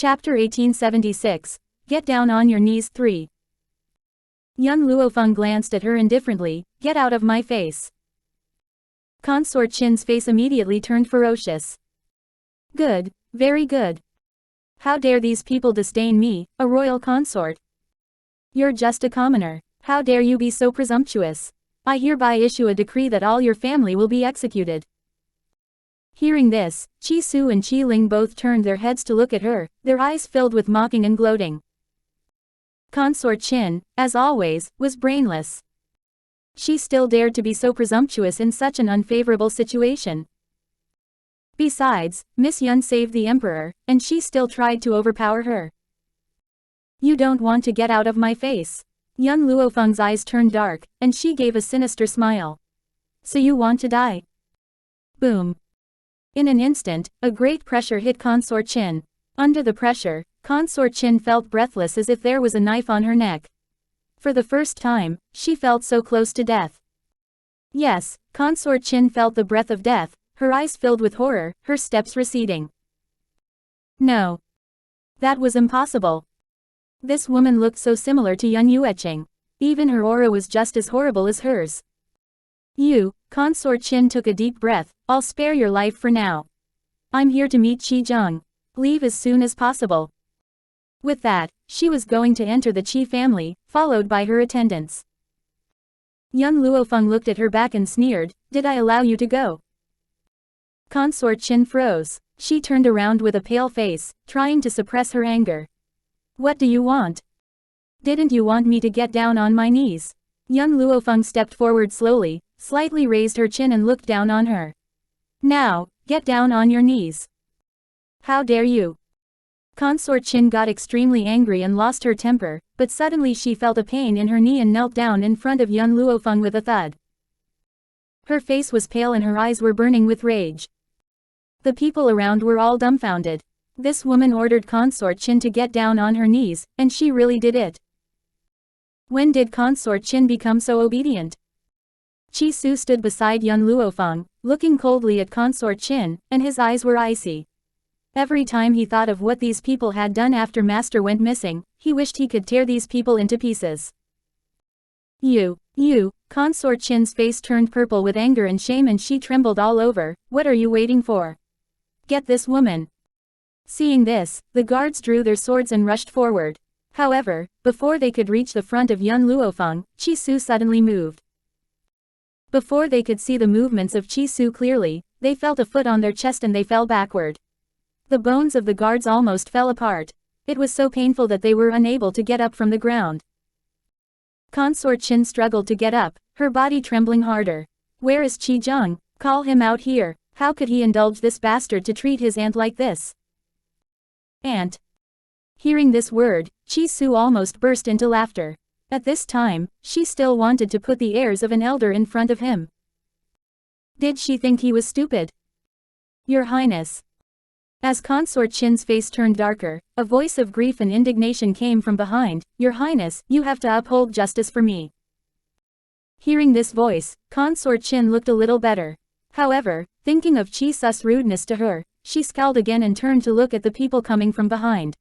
Chapter 1876. Get down on your knees 3. Young Luo Feng glanced at her indifferently. Get out of my face. Consort Qin's face immediately turned ferocious. Good, very good. How dare these people disdain me, a royal consort? You're just a commoner. How dare you be so presumptuous? I hereby issue a decree that all your family will be executed. Hearing this, Qi Su and Qi Ling both turned their heads to look at her, their eyes filled with mocking and gloating. Consort Qin, as always, was brainless. She still dared to be so presumptuous in such an unfavorable situation. Besides, Miss Yun saved the emperor, and she still tried to overpower her. You don't want to get out of my face. Young Luo Feng's eyes turned dark, and she gave a sinister smile. So you want to die? Boom. In an instant, a great pressure hit Consort Qin. Under the pressure, Consort Qin felt breathless as if there was a knife on her neck. For the first time, she felt so close to death. Yes, Consort Qin felt the breath of death, her eyes filled with horror, her steps receding. No. That was impossible. This woman looked so similar to Yun Yueqing. Even her aura was just as horrible as hers. Consort Qin took a deep breath. I'll spare your life for now. I'm here to meet Qi Zheng. Leave as soon as possible. With that, she was going to enter the Qi family, followed by her attendants. Young Luo Feng looked at her back and sneered, Did I allow you to go? Consort Qin froze. She turned around with a pale face, trying to suppress her anger. What do you want? Didn't you want me to get down on my knees? Young Luo Feng stepped forward slowly, slightly raised her chin and looked down on her. Now, get down on your knees. How dare you? Consort Qin got extremely angry and lost her temper, but suddenly she felt a pain in her knee and knelt down in front of young Luo Feng with a thud. Her face was pale and her eyes were burning with rage. The people around were all dumbfounded. This woman ordered Consort Qin to get down on her knees, and she really did it. When did Consort Qin become so obedient? Qi Su stood beside young Luo Feng, looking coldly at Consort Qin, and his eyes were icy. Every time he thought of what these people had done after Master went missing, he wished he could tear these people into pieces. You, Consort Qin's face turned purple with anger and shame and she trembled all over. What are you waiting for? Get this woman. Seeing this, the guards drew their swords and rushed forward. However, before they could reach the front of Yun Luo Feng, Qi Su suddenly moved. Before they could see the movements of Qi Su clearly, they felt a foot on their chest and they fell backward. The bones of the guards almost fell apart. It was so painful that they were unable to get up from the ground. Consort Qin struggled to get up, her body trembling harder. Where is Qi Zheng? Call him out here. How could he indulge this bastard to treat his aunt like this? Aunt. Hearing this word, Qi Su almost burst into laughter. At this time, she still wanted to put the airs of an elder in front of him. Did she think he was stupid? Your Highness. As Consort Qin's face turned darker, a voice of grief and indignation came from behind. Your Highness, you have to uphold justice for me. Hearing this voice, Consort Qin looked a little better. However, thinking of Qi Su's rudeness to her, she scowled again and turned to look at the people coming from behind.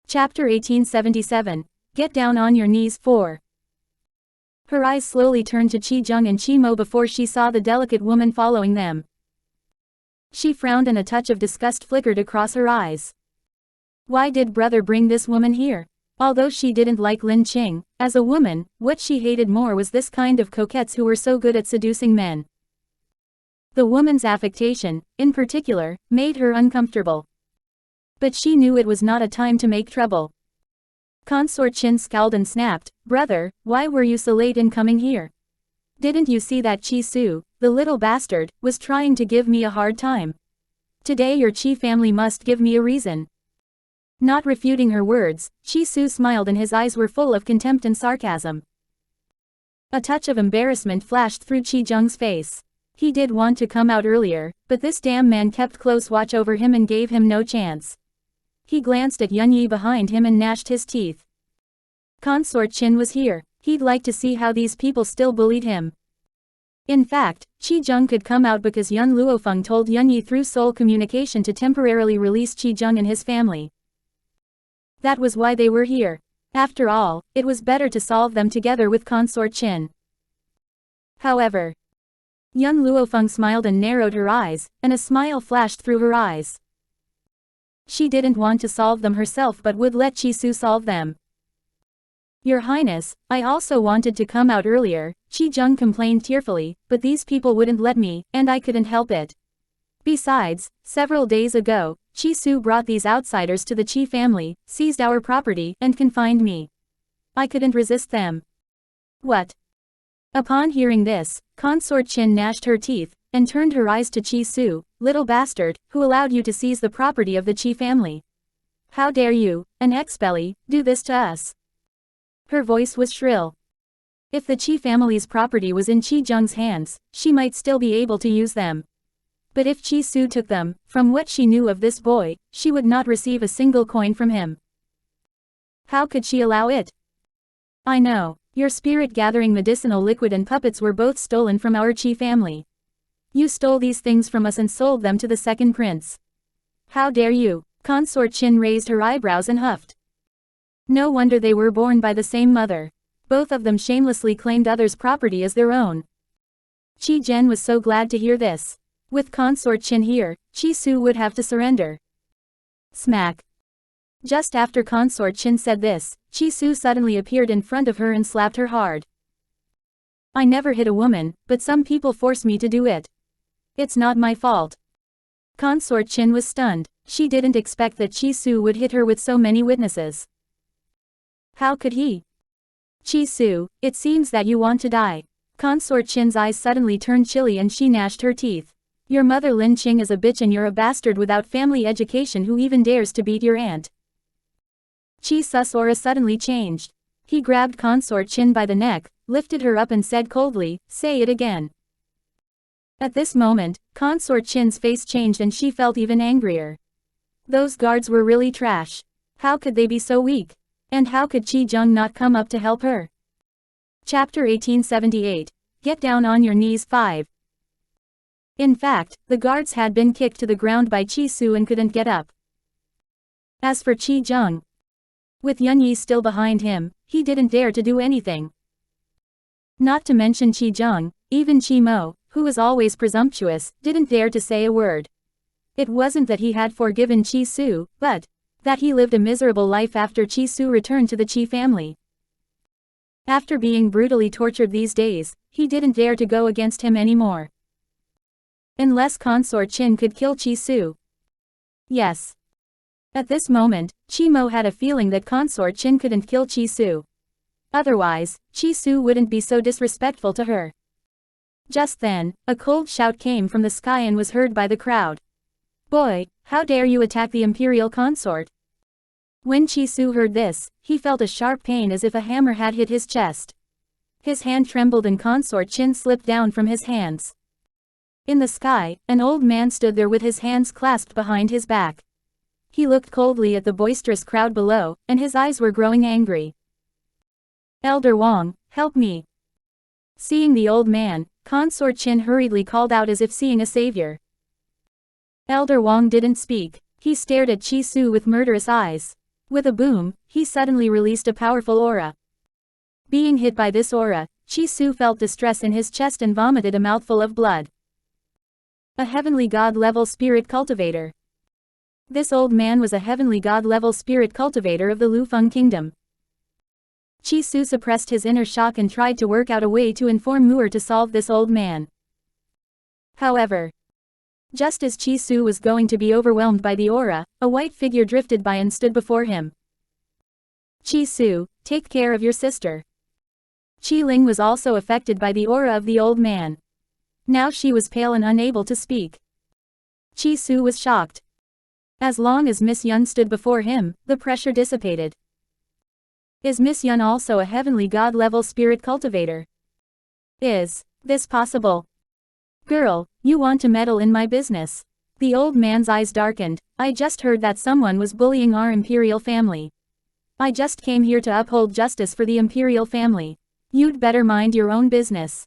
Chapter 1877. Get down on your knees 4. Her eyes slowly turned to Qi Zheng and Qi Mo before she saw the delicate woman following them. She frowned and a touch of disgust flickered across her eyes. Why did brother bring this woman here? Although she didn't like Lin Qing, as a woman, what she hated more was this kind of coquettes who were so good at seducing men. The woman's affectation, in particular, made her uncomfortable. But she knew it was not a time to make trouble. Consort Qin scowled and snapped, Brother, why were you so late in coming here? Didn't you see that Qi Su, the little bastard, was trying to give me a hard time? Today your Qi family must give me a reason. Not refuting her words, Qi Su smiled and his eyes were full of contempt and sarcasm. A touch of embarrassment flashed through Qi Zheng's face. He did want to come out earlier, but this damn man kept close watch over him and gave him no chance. He glanced at Yun Yi behind him and gnashed his teeth. Consort Qin was here. He'd like to see how these people still bullied him. In fact, Qi Zheng could come out because Yun Luo Feng told Yun Yi through soul communication to temporarily release Qi Zheng and his family. That was why they were here. After all, it was better to solve them together with Consort Qin. However, Yun Luo Feng smiled and narrowed her eyes, and a smile flashed through her eyes. She didn't want to solve them herself but would let Qi Su solve them. Your Highness, I also wanted to come out earlier, Qi Zheng complained tearfully, but these people wouldn't let me, and I couldn't help it. Besides, several days ago, Qi Su brought these outsiders to the Qi family, seized our property, and confined me. I couldn't resist them. What? Upon hearing this, Consort Qin gnashed her teeth, and turned her eyes to Qi Su, little bastard, who allowed you to seize the property of the Qi family. How dare you, an expellee, do this to us? Her voice was shrill. If the Qi family's property was in Qi Zheng's hands, she might still be able to use them. But if Qi Su took them, from what she knew of this boy, she would not receive a single coin from him. How could she allow it? I know, your spirit-gathering medicinal liquid and puppets were both stolen from our Qi family. You stole these things from us and sold them to the second prince. How dare you? Consort Qin raised her eyebrows and huffed. No wonder they were born by the same mother. Both of them shamelessly claimed others' property as their own. Qi Zhen was so glad to hear this. With Consort Qin here, Qi Su would have to surrender. Smack. Just after Consort Qin said this, Qi Su suddenly appeared in front of her and slapped her hard. I never hit a woman, but some people force me to do it. It's not my fault. Consort Qin was stunned. She didn't expect that Qi Su would hit her with so many witnesses. How could he? Qi Su, it seems that you want to die. Consort Qin's eyes suddenly turned chilly and she gnashed her teeth. Your mother Lin Qing is a bitch and you're a bastard without family education who even dares to beat your aunt. Qi Su's aura suddenly changed. He grabbed Consort Qin by the neck, lifted her up and said coldly, say it again. At this moment, Consort Qin's face changed and she felt even angrier. Those guards were really trash. How could they be so weak? And how could Qi Zheng not come up to help her? Chapter 1878. Get down on your knees 5. In fact, the guards had been kicked to the ground by Qi Su and couldn't get up. As for Qi Zheng, with Yun Yi still behind him, he didn't dare to do anything. Not to mention Qi Zheng, even Qi Mo, who was always presumptuous, didn't dare to say a word. It wasn't that he had forgiven Qi Su, but that he lived a miserable life after Qi Su returned to the Qi family. After being brutally tortured these days, he didn't dare to go against him anymore. Unless Consort Qin could kill Qi Su. Yes. At this moment, Qi Mo had a feeling that Consort Qin couldn't kill Qi Su. Otherwise, Qi Su wouldn't be so disrespectful to her. Just then, a cold shout came from the sky and was heard by the crowd. Boy, how dare you attack the imperial consort? When Qi Su heard this, he felt a sharp pain as if a hammer had hit his chest. His hand trembled and Consort Qin slipped down from his hands. In the sky, an old man stood there with his hands clasped behind his back. He looked coldly at the boisterous crowd below, and his eyes were growing angry. Elder Wang, help me. Seeing the old man, Consort Qin hurriedly called out as if seeing a savior. Elder Wang didn't speak. He stared at Qi Su with murderous eyes. With a boom, he suddenly released a powerful aura. Being hit by this aura, Qi Su felt distress in his chest and vomited a mouthful of blood. A heavenly god-level spirit cultivator. This old man was a heavenly god-level spirit cultivator of the Luo Feng kingdom. Qi Su suppressed his inner shock and tried to work out a way to inform Mu'er to solve this old man. However, just as Qi Su was going to be overwhelmed by the aura, a white figure drifted by and stood before him. Qi Su, take care of your sister. Qi Ling was also affected by the aura of the old man. Now she was pale and unable to speak. Qi Su was shocked. As long as Miss Yun stood before him, the pressure dissipated. Is Miss Yun also a heavenly god-level spirit cultivator? Is this possible? Girl, you want to meddle in my business. The old man's eyes darkened. I just heard that someone was bullying our imperial family. I just came here to uphold justice for the imperial family. You'd better mind your own business.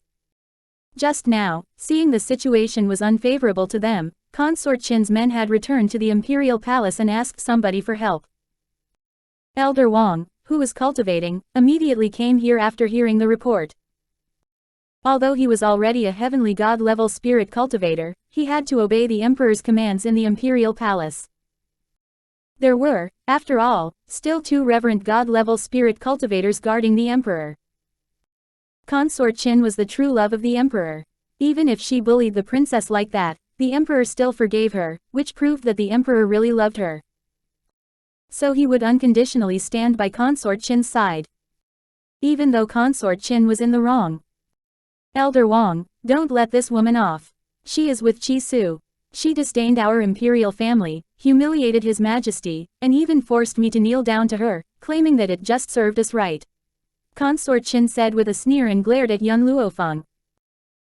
Just now, seeing the situation was unfavorable to them, Consort Qin's men had returned to the imperial palace and asked somebody for help. Elder Wang, who was cultivating, immediately came here after hearing the report. Although he was already a heavenly god-level spirit cultivator, he had to obey the emperor's commands in the imperial palace. There were, after all, still 2 reverent god-level spirit cultivators guarding the emperor. Consort Qin was the true love of the emperor. Even if she bullied the princess like that, the emperor still forgave her, which proved that the emperor really loved her. So he would unconditionally stand by Consort Qin's side. Even though Consort Qin was in the wrong. Elder Wang, don't let this woman off. She is with Qi Su. She disdained our imperial family, humiliated His Majesty, and even forced me to kneel down to her, claiming that it just served us right. Consort Qin said with a sneer and glared at young Luo Feng.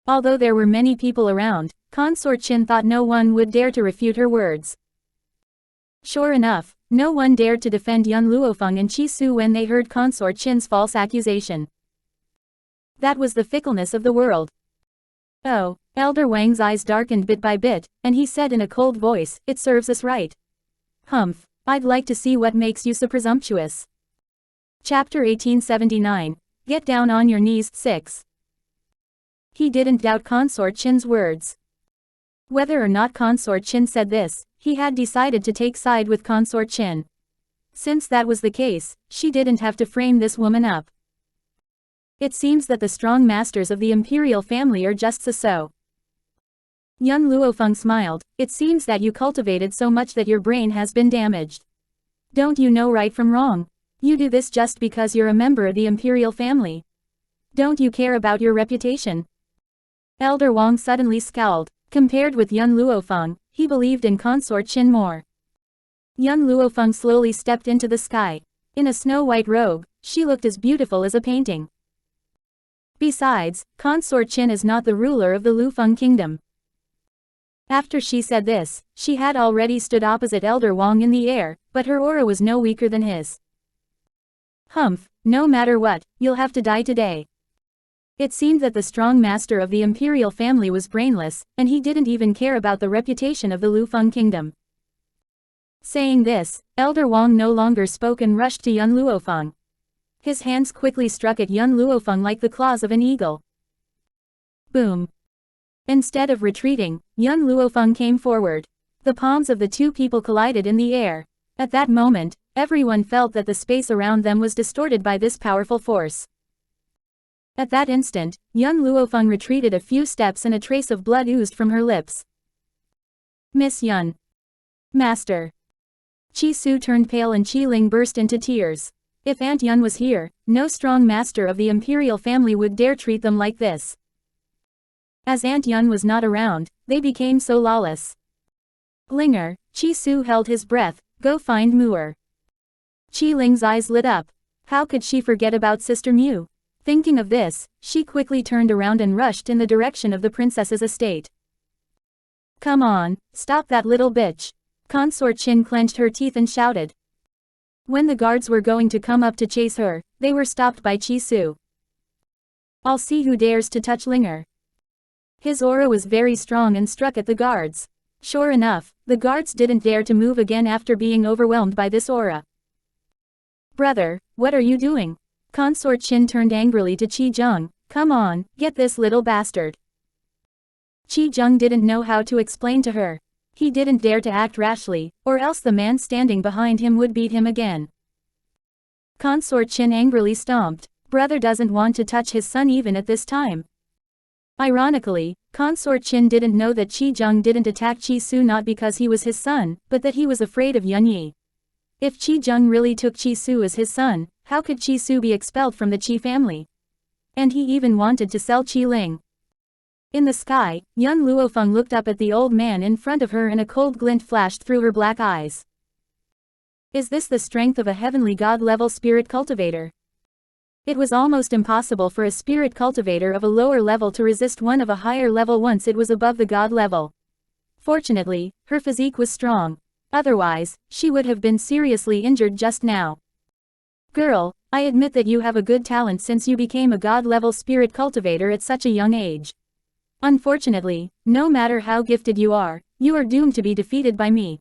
Although there were many people around, Consort Qin thought no one would dare to refute her words. Sure enough, no one dared to defend young Luo Feng and Qi Su when they heard Consort Qin's false accusation. That was the fickleness of the world. Oh, Elder Wang's eyes darkened bit by bit, and he said in a cold voice, "It serves us right. Humph, I'd like to see what makes you so presumptuous." Chapter 1879, Get Down on Your Knees, 6. He didn't doubt Consort Qin's words. Whether or not Consort Qin said this, he had decided to take side with Consort Qin. Since that was the case, she didn't have to frame this woman up. It seems that the strong masters of the imperial family are just so. Young Luo Feng smiled. It seems that you cultivated so much that your brain has been damaged. Don't you know right from wrong? You do this just because you're a member of the imperial family. Don't you care about your reputation? Elder Wang suddenly scowled. Compared with young Luo Feng, he believed in Consort Qin more. Young Luo Feng slowly stepped into the sky. In a snow-white robe, she looked as beautiful as a painting. Besides, Consort Qin is not the ruler of the Luo Feng kingdom. After she said this, she had already stood opposite Elder Wang in the air, but her aura was no weaker than his. Humph, no matter what, you'll have to die today. It seemed that the strong master of the imperial family was brainless, and he didn't even care about the reputation of the Luo Feng kingdom. Saying this, Elder Wang no longer spoke and rushed to young Luo Feng. His hands quickly struck at young Luo Feng like the claws of an eagle. Boom. Instead of retreating, young Luo Feng came forward. The palms of the 2 people collided in the air. At that moment, everyone felt that the space around them was distorted by this powerful force. At that instant, young Luo Feng retreated a few steps and a trace of blood oozed from her lips. Miss Yun. Master. Qi Su turned pale and Qi Ling burst into tears. If Aunt Yun was here, no strong master of the imperial family would dare treat them like this. As Aunt Yun was not around, they became so lawless. Linger, Qi Su held his breath, go find Mu'er. Qi Ling's eyes lit up. How could she forget about Sister Mu? Thinking of this, she quickly turned around and rushed in the direction of the princess's estate. Come on, stop that little bitch. Consort Qin clenched her teeth and shouted. When the guards were going to come up to chase her, they were stopped by Qi Su. I'll see who dares to touch Linger. His aura was very strong and struck at the guards. Sure enough, the guards didn't dare to move again after being overwhelmed by this aura. Brother, what are you doing? Consort Qin turned angrily to Qi Zheng. Come on, get this little bastard. Qi Zheng didn't know how to explain to her. He didn't dare to act rashly, or else the man standing behind him would beat him again. Consort Qin angrily stomped. Brother doesn't want to touch his son even at this time. Ironically, Consort Qin didn't know that Qi Zheng didn't attack Qi Su not because he was his son, but that he was afraid of Yun Yi. If Qi Zheng really took Qi Su as his son, how could Qi Su be expelled from the Qi family? And he even wanted to sell Qi Ling. In the sky, young Luo Feng looked up at the old man in front of her and a cold glint flashed through her black eyes. Is this the strength of a heavenly god-level spirit cultivator? It was almost impossible for a spirit cultivator of a lower level to resist one of a higher level once it was above the god level. Fortunately, her physique was strong. Otherwise, she would have been seriously injured just now. Girl, I admit that you have a good talent since you became a god-level spirit cultivator at such a young age. Unfortunately, no matter how gifted you are doomed to be defeated by me.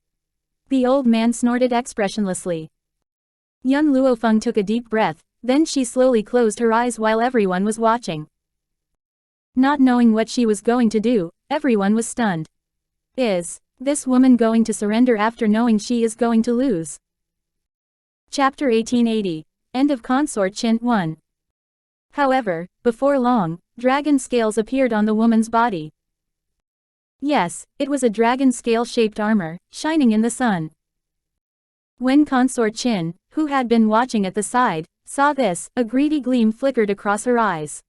The old man snorted expressionlessly. Yun Luo Feng took a deep breath, then she slowly closed her eyes while everyone was watching. Not knowing what she was going to do, everyone was stunned. Is this woman going to surrender after knowing she is going to lose? Chapter 1880. End of Consort Qin 1. However, before long, dragon scales appeared on the woman's body. Yes, it was a dragon scale-shaped armor, shining in the sun. When Consort Qin, who had been watching at the side, saw this, a greedy gleam flickered across her eyes.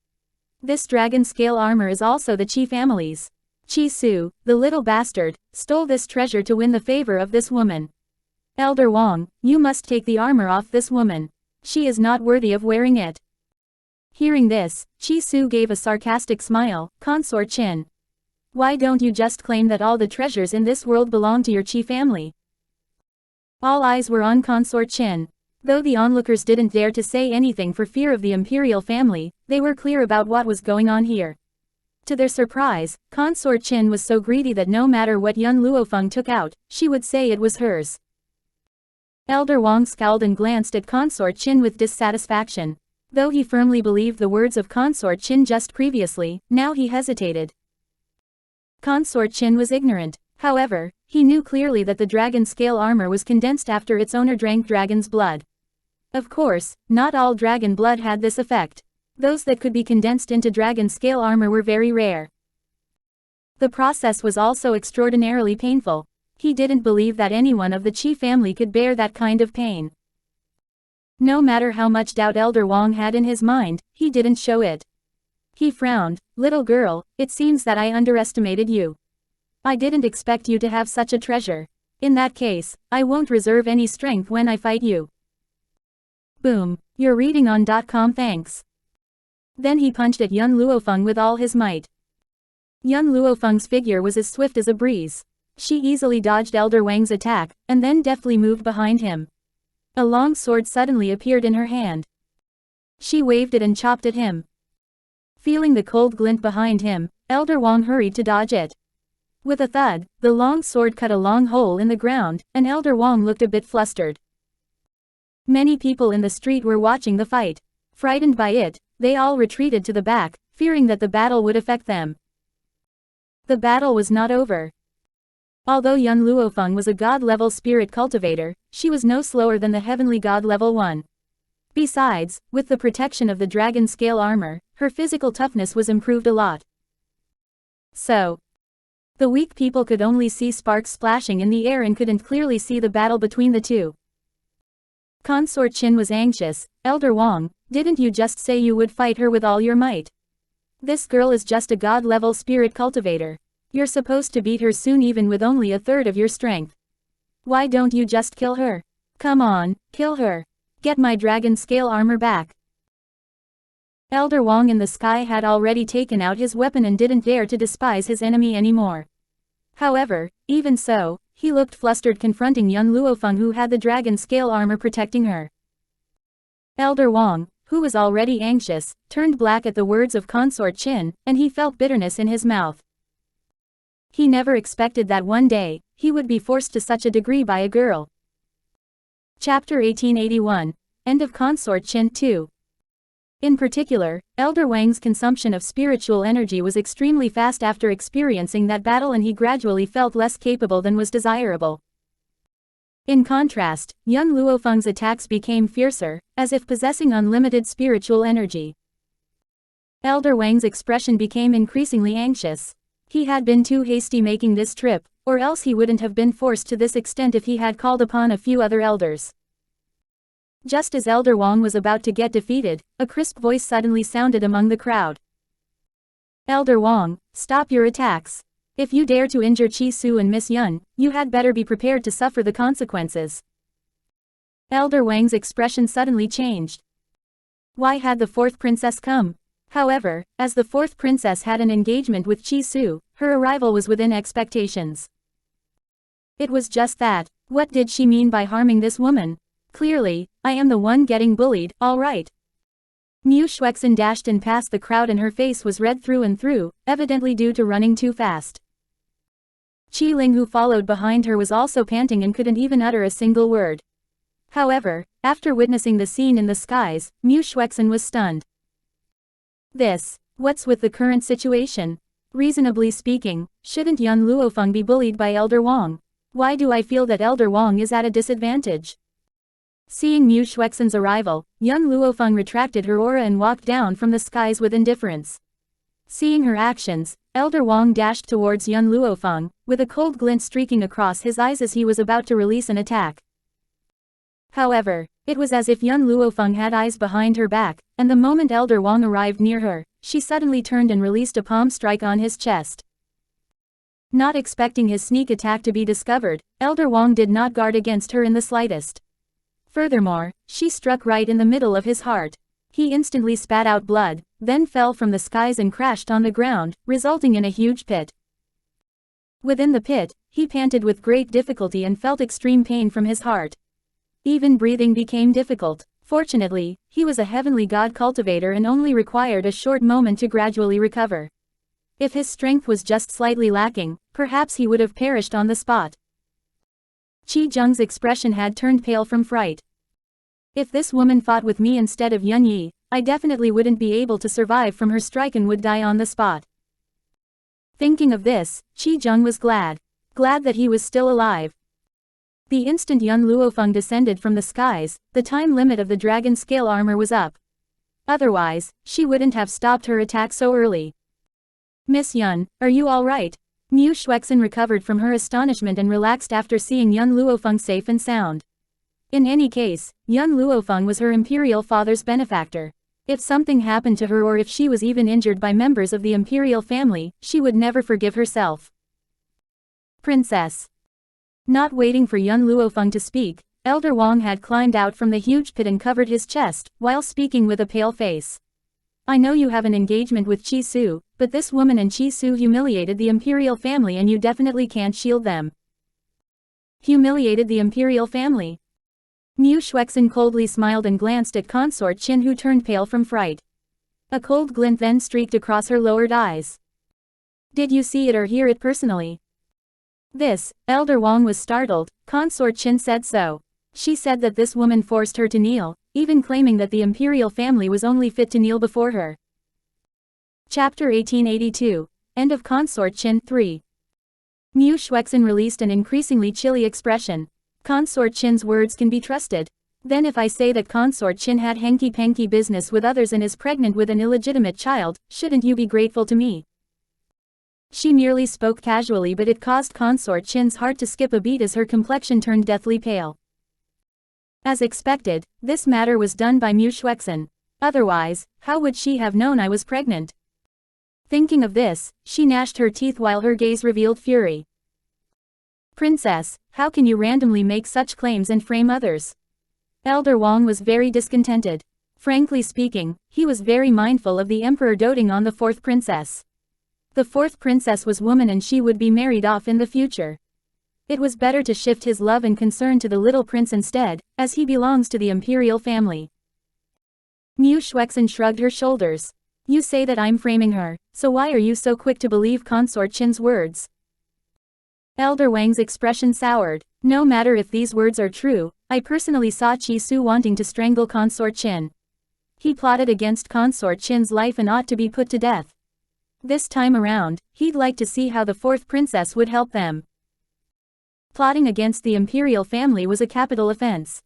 This dragon scale armor is also the Qi family's. Qi Su, the little bastard, stole this treasure to win the favor of this woman. Elder Wang, you must take the armor off this woman. She is not worthy of wearing it. Hearing this, Qi Su gave a sarcastic smile. Consort Qin, why don't you just claim that all the treasures in this world belong to your Qi family? All eyes were on Consort Qin. Though the onlookers didn't dare to say anything for fear of the imperial family, they were clear about what was going on here. To their surprise, Consort Qin was so greedy that no matter what Yun Luo Feng took out, she would say it was hers. Elder Wang scowled and glanced at Consort Qin with dissatisfaction. Though he firmly believed the words of Consort Qin just previously, now he hesitated. Consort Qin was ignorant. However, he knew clearly that the dragon scale armor was condensed after its owner drank dragon's blood. Of course, not all dragon blood had this effect. Those that could be condensed into dragon scale armor were very rare. The process was also extraordinarily painful. He didn't believe that anyone of the Qi family could bear that kind of pain. No matter how much doubt Elder Wang had in his mind, he didn't show it. He frowned. Little girl, it seems that I underestimated you. I didn't expect you to have such a treasure. In that case, I won't reserve any strength when I fight you. Boom. You're reading on .com, thanks. Then he punched at Yun Luo Feng with all his might. Yun Luo Feng's figure was as swift as a breeze. She easily dodged Elder Wang's attack, and then deftly moved behind him. A long sword suddenly appeared in her hand. She waved it and chopped at him. Feeling the cold glint behind him, Elder Wang hurried to dodge it. With a thud, the long sword cut a long hole in the ground, and Elder Wang looked a bit flustered. Many people in the street were watching the fight. Frightened by it, they all retreated to the back, fearing that the battle would affect them. The battle was not over. Although Yun Luo Feng was a god-level spirit cultivator, she was no slower than the heavenly god level 1. Besides, with the protection of the dragon scale armor, her physical toughness was improved a lot. So, the weak people could only see sparks splashing in the air and couldn't clearly see the battle between the two. Consort Qin was anxious. Elder Wang, didn't you just say you would fight her with all your might? This girl is just a god-level spirit cultivator. You're supposed to beat her soon even with only a third of your strength. Why don't you just kill her? Come on, kill her. Get my dragon scale armor back. Elder Wang in the sky had already taken out his weapon and didn't dare to despise his enemy anymore. However, even so, he looked flustered confronting Yun Luo Feng who had the dragon scale armor protecting her. Elder Wang, who was already anxious, turned black at the words of Consort Qin, and he felt bitterness in his mouth. He never expected that one day, he would be forced to such a degree by a girl. Chapter 1881. End of Consort Qin 2. In particular, Elder Wang's consumption of spiritual energy was extremely fast after experiencing that battle and he gradually felt less capable than was desirable. In contrast, Yun Luo Feng's attacks became fiercer, as if possessing unlimited spiritual energy. Elder Wang's expression became increasingly anxious. He had been too hasty making this trip, or else he wouldn't have been forced to this extent if he had called upon a few other elders. Just as Elder Wang was about to get defeated, a crisp voice suddenly sounded among the crowd. Elder Wang, stop your attacks. If you dare to injure Qi Su and Miss Yun, you had better be prepared to suffer the consequences. Elder Wang's expression suddenly changed. Why had the fourth princess come? However, as the fourth princess had an engagement with Qi Su, her arrival was within expectations. It was just that. What did she mean by harming this woman? Clearly, I am the one getting bullied, all right. Mu Shuexin dashed in past the crowd and her face was red through and through, evidently due to running too fast. Qi Ling, who followed behind her, was also panting and couldn't even utter a single word. However, after witnessing the scene in the skies, Mu Shuexin was stunned. What's with the current situation? Reasonably speaking, shouldn't young Luo Feng be bullied by Elder Wang? Why do I feel that Elder Wang is at a disadvantage? Seeing Mu Shuexin's arrival, young Luo Feng retracted her aura and walked down from the skies with indifference. Seeing her actions, Elder Wang dashed towards young Luo Feng, with a cold glint streaking across his eyes as he was about to release an attack. However, it was as if young Luo Feng had eyes behind her back, and the moment Elder Wang arrived near her, she suddenly turned and released a palm strike on his chest. Not expecting his sneak attack to be discovered, Elder Wang did not guard against her in the slightest. Furthermore, she struck right in the middle of his heart. He instantly spat out blood, then fell from the skies and crashed on the ground, resulting in a huge pit. Within the pit, he panted with great difficulty and felt extreme pain from his heart. Even breathing became difficult. Fortunately, he was a heavenly god cultivator and only required a short moment to gradually recover. If his strength was just slightly lacking, perhaps he would have perished on the spot. Qi Zheng's expression had turned pale from fright. If this woman fought with me instead of Yun Yi, I definitely wouldn't be able to survive from her strike and would die on the spot. Thinking of this, Qi Zheng was glad that he was still alive. The instant young Luo Feng descended from the skies, the time limit of the dragon scale armor was up. Otherwise, she wouldn't have stopped her attack so early. Miss Yun, are you alright? Mu Shuexin recovered from her astonishment and relaxed after seeing young Luo Feng safe and sound. In any case, young Luo Feng was her imperial father's benefactor. If something happened to her or if she was even injured by members of the imperial family, she would never forgive herself. Princess. Not waiting for young Luo Feng to speak, Elder Wang had climbed out from the huge pit and covered his chest, while speaking with a pale face. I know you have an engagement with Qi Su, but this woman and Qi Su humiliated the imperial family and you definitely can't shield them. Humiliated the imperial family? Mu Shuexin coldly smiled and glanced at Consort Qin, who turned pale from fright. A cold glint then streaked across her lowered eyes. Did you see it or hear it personally? Elder Wang was startled. Consort Qin said so. She said that this woman forced her to kneel, even claiming that the imperial family was only fit to kneel before her. Chapter 1882. End of Consort Qin 3. Mu Shuexin released an increasingly chilly expression. Consort Qin's words can be trusted. Then if I say that Consort Qin had hanky-panky business with others and is pregnant with an illegitimate child, shouldn't you be grateful to me? She merely spoke casually, but it caused Consort Qin's heart to skip a beat as her complexion turned deathly pale. As expected, this matter was done by Mu Shuexin. Otherwise, how would she have known I was pregnant? Thinking of this, she gnashed her teeth while her gaze revealed fury. Princess, how can you randomly make such claims and frame others? Elder Wang was very discontented. Frankly speaking, he was very mindful of the emperor doting on the fourth princess. The fourth princess was woman and she would be married off in the future. It was better to shift his love and concern to the little prince instead, as he belongs to the imperial family. Mu Shuexin shrugged her shoulders. You say that I'm framing her, so why are you so quick to believe Consort Qin's words? Elder Wang's expression soured. No matter if these words are true, I personally saw Qi Su wanting to strangle Consort Qin. He plotted against Consort Qin's life and ought to be put to death. This time around, he'd like to see how the fourth princess would help them. Plotting against the imperial family was a capital offense.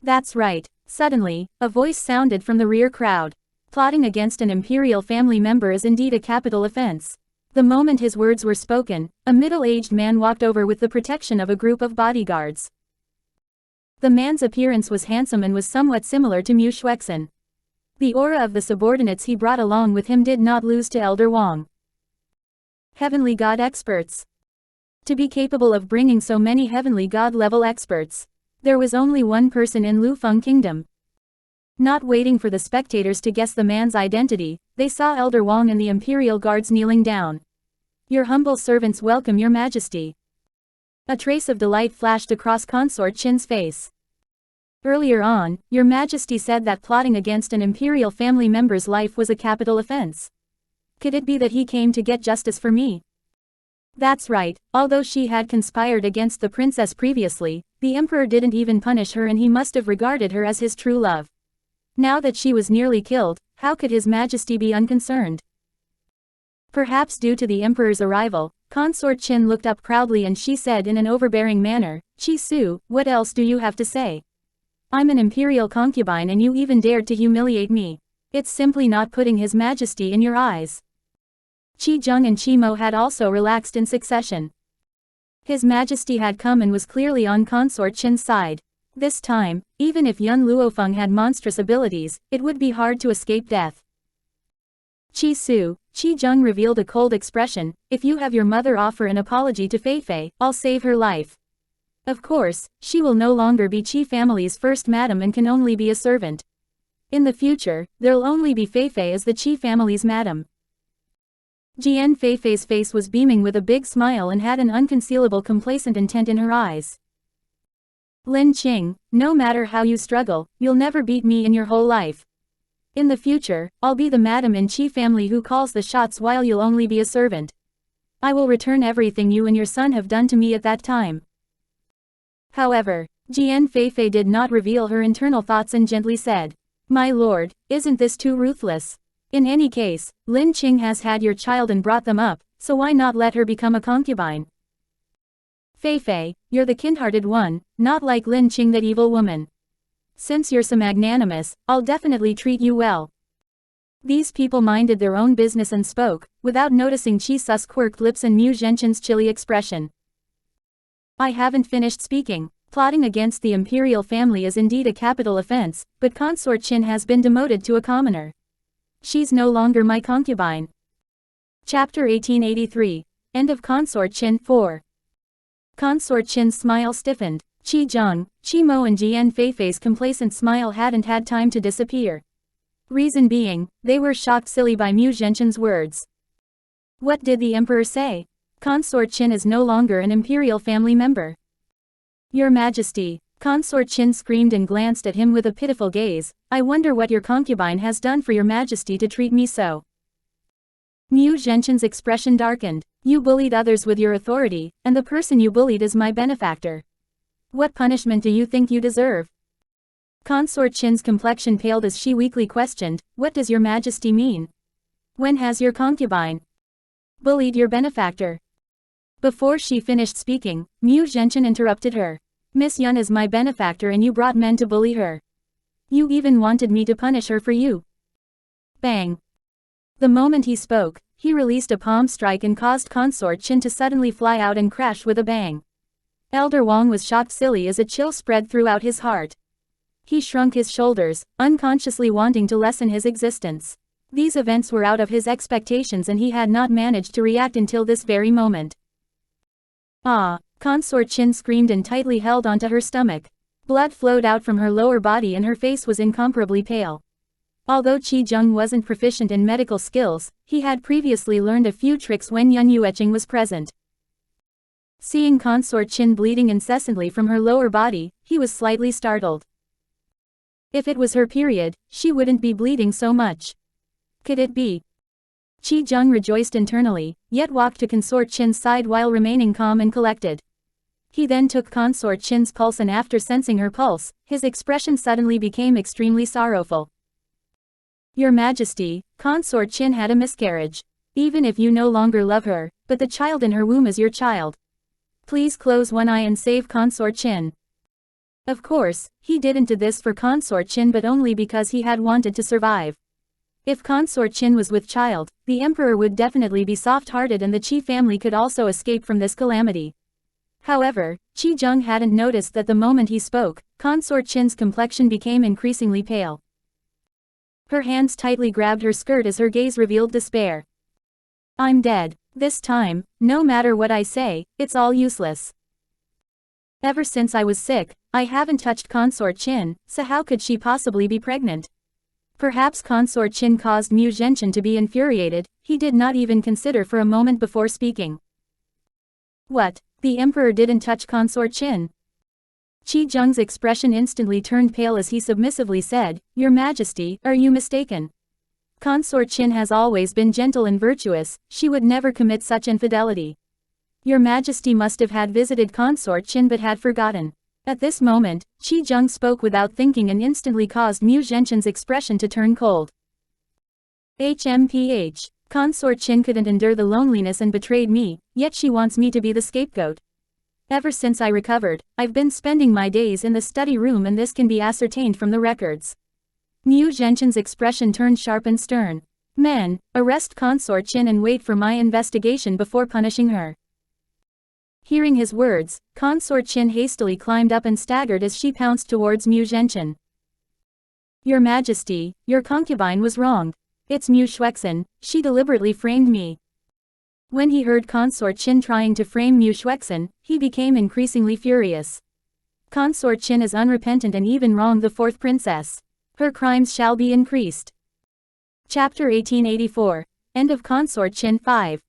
That's right. Suddenly, a voice sounded from the rear crowd. Plotting against an imperial family member is indeed a capital offense. The moment his words were spoken, a middle-aged man walked over with the protection of a group of bodyguards. The man's appearance was handsome and was somewhat similar to Mu Shuexin. The aura of the subordinates he brought along with him did not lose to Elder Wang. Heavenly God experts. To be capable of bringing so many heavenly God-level experts, there was only one person in Luo Feng Kingdom. Not waiting for the spectators to guess the man's identity, they saw Elder Wang and the Imperial Guards kneeling down. Your humble servants welcome your majesty. A trace of delight flashed across Consort Qin's face. Earlier on, your majesty said that plotting against an imperial family member's life was a capital offense. Could it be that he came to get justice for me? That's right, although she had conspired against the princess previously, the emperor didn't even punish her and he must have regarded her as his true love. Now that she was nearly killed, how could his majesty be unconcerned? Perhaps due to the emperor's arrival, Consort Qin looked up proudly and she said in an overbearing manner, "Qi Su, what else do you have to say? I'm an imperial concubine and you even dared to humiliate me. It's simply not putting his majesty in your eyes." Qi Zheng and Qi Mo had also relaxed in succession. His majesty had come and was clearly on Consort Qin's side. This time, even if Luo Feng had monstrous abilities, it would be hard to escape death. "Qi Su," Qi Zheng revealed a cold expression, "if you have your mother offer an apology to Feifei, I'll save her life. Of course, she will no longer be Qi family's first madam and can only be a servant. In the future, there'll only be Feifei as the Qi family's madam." Jian Feifei's face was beaming with a big smile and had an unconcealable complacent intent in her eyes. "Lin Qing, no matter how you struggle, you'll never beat me in your whole life. In the future, I'll be the madam in Qi family who calls the shots while you'll only be a servant. I will return everything you and your son have done to me at that time." However, Jian Feifei did not reveal her internal thoughts and gently said, "My lord, isn't this too ruthless? In any case, Lin Qing has had your child and brought them up, so why not let her become a concubine? Feifei, you're the kind-hearted one, not like Lin Qing that evil woman. Since you're so magnanimous, I'll definitely treat you well." These people minded their own business and spoke, without noticing Qi Su's quirked lips and Mu Zhenqin's chilly expression. "I haven't finished speaking. Plotting against the imperial family is indeed a capital offense, but Consort Qin has been demoted to a commoner. She's no longer my concubine." Chapter 1883. End of Consort Qin 4. Consort Qin's smile stiffened. Qi Zheng, Qi Mo and Jian Feifei's complacent smile hadn't had time to disappear. Reason being, they were shocked silly by Mu Zhenqin's words. What did the emperor say? Consort Qin is no longer an imperial family member. "Your Majesty," Consort Qin screamed and glanced at him with a pitiful gaze, "I wonder what your concubine has done for your Majesty to treat me so." Mu Zhenqin's expression darkened. "You bullied others with your authority, and the person you bullied is my benefactor. What punishment do you think you deserve?" Consort Qin's complexion paled as she weakly questioned, "What does your Majesty mean? When has your concubine bullied your benefactor?" Before she finished speaking, Mu Zhenqin interrupted her. "Miss Yun is my benefactor and you brought men to bully her. You even wanted me to punish her for you." Bang! The moment he spoke, he released a palm strike and caused Consort Qin to suddenly fly out and crash with a bang. Elder Wang was shocked silly as a chill spread throughout his heart. He shrunk his shoulders, unconsciously wanting to lessen his existence. These events were out of his expectations and he had not managed to react until this very moment. "Ah!" Consort Qin screamed and tightly held onto her stomach. Blood flowed out from her lower body and her face was incomparably pale. Although Qi Zheng wasn't proficient in medical skills, he had previously learned a few tricks when Yun Yueqing was present. Seeing Consort Qin bleeding incessantly from her lower body, he was slightly startled. If it was her period, she wouldn't be bleeding so much. Could it be? Qi Zheng rejoiced internally, yet walked to Consort Qin's side while remaining calm and collected. He then took Consort Qin's pulse and after sensing her pulse, his expression suddenly became extremely sorrowful. "Your Majesty, Consort Qin had a miscarriage. Even if you no longer love her, but the child in her womb is your child. Please close one eye and save Consort Qin." Of course, he didn't do this for Consort Qin but only because he had wanted to survive. If Consort Qin was with child, the emperor would definitely be soft-hearted and the Qi family could also escape from this calamity. However, Qi Zheng hadn't noticed that the moment he spoke, Consort Qin's complexion became increasingly pale. Her hands tightly grabbed her skirt as her gaze revealed despair. "I'm dead. This time, no matter what I say, it's all useless. Ever since I was sick, I haven't touched Consort Qin, so how could she possibly be pregnant?" Perhaps Consort Qin caused Mu Zhenqin to be infuriated, he did not even consider for a moment before speaking. "What? The emperor didn't touch Consort Qin?" Qi Zheng's expression instantly turned pale as he submissively said, "Your Majesty, are you mistaken? Consort Qin has always been gentle and virtuous, she would never commit such infidelity. Your Majesty must have had visited Consort Qin but had forgotten." At this moment, Qi Zheng spoke without thinking and instantly caused Mu Zhenqin's expression to turn cold. HMPH. Consort Qin couldn't endure the loneliness and betrayed me, yet she wants me to be the scapegoat. Ever since I recovered, I've been spending my days in the study room and this can be ascertained from the records. Mu Zhenqin's expression turned sharp and stern. Men, arrest Consort Qin and wait for my investigation before punishing her. Hearing his words, Consort Qin hastily climbed up and staggered as she pounced towards Mu Zhenqin. Your Majesty, your concubine was wronged. It's Mu Xuexin, she deliberately framed me. When he heard Consort Qin trying to frame Mu Xuexin, he became increasingly furious. Consort Qin is unrepentant and even wronged the fourth princess. Her crimes shall be increased. Chapter 1884. End of Consort Qin 5.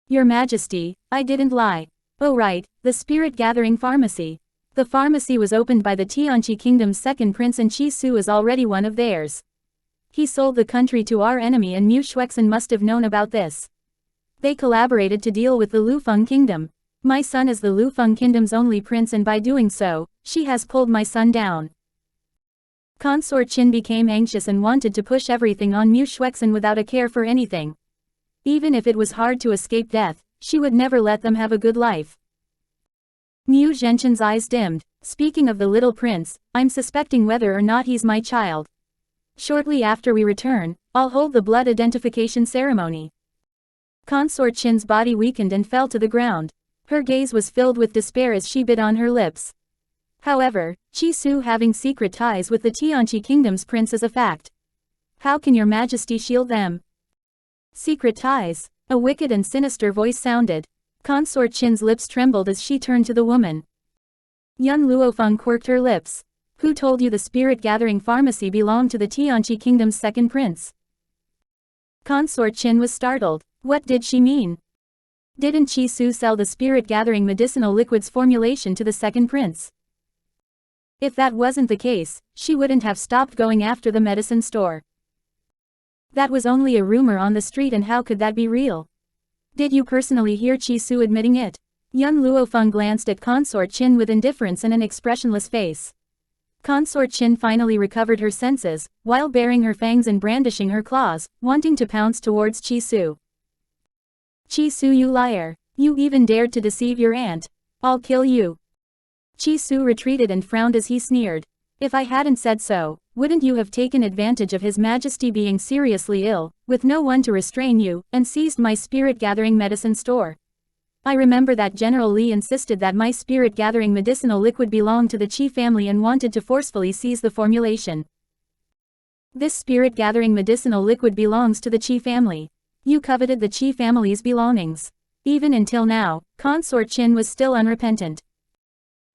Your Majesty, I didn't lie. Oh right, the Spirit Gathering Pharmacy. The pharmacy was opened by the Tianqi Kingdom's second prince and Qi Su is already one of theirs. He sold the country to our enemy and Mu Xuexin must have known about this. They collaborated to deal with the Luo Feng Kingdom. My son is the Luo Feng Kingdom's only prince and by doing so, she has pulled my son down. Consort Qin became anxious and wanted to push everything on Mu Xuexin without a care for anything. Even if it was hard to escape death, she would never let them have a good life. Mu Zhenqin's eyes dimmed. Speaking of the little prince, I'm suspecting whether or not he's my child. Shortly after we return, I'll hold the blood identification ceremony. Consort Qin's body weakened and fell to the ground. Her gaze was filled with despair as she bit on her lips. However, Qi Su having secret ties with the Tianqi Kingdom's prince is a fact. How can your Majesty shield them? Secret ties? A wicked and sinister voice sounded. Consort Qin's lips trembled as she turned to the woman. Yun Luo Feng quirked her lips. Who told you the Spirit Gathering Pharmacy belonged to the Tianqi Kingdom's second prince? Consort Qin was startled. What did she mean? Didn't Qi Su sell the Spirit Gathering medicinal liquids formulation to the second prince? If that wasn't the case, she wouldn't have stopped going after the medicine store. That was only a rumor on the street and how could that be real? Did you personally hear Qi Su admitting it? Yun Luo Feng glanced at Consort Qin with indifference and an expressionless face. Consort Qin finally recovered her senses, while baring her fangs and brandishing her claws, wanting to pounce towards Qi Su. Qi Su, you liar. You even dared to deceive your aunt. I'll kill you. Qi Su retreated and frowned as he sneered. If I hadn't said so, wouldn't you have taken advantage of His Majesty being seriously ill, with no one to restrain you, and seized my spirit-gathering medicine store? I remember that General Li insisted that my spirit-gathering medicinal liquid belonged to the Qi family and wanted to forcefully seize the formulation. This spirit-gathering medicinal liquid belongs to the Qi family. You coveted the Qi family's belongings. Even until now, Consort Qin was still unrepentant.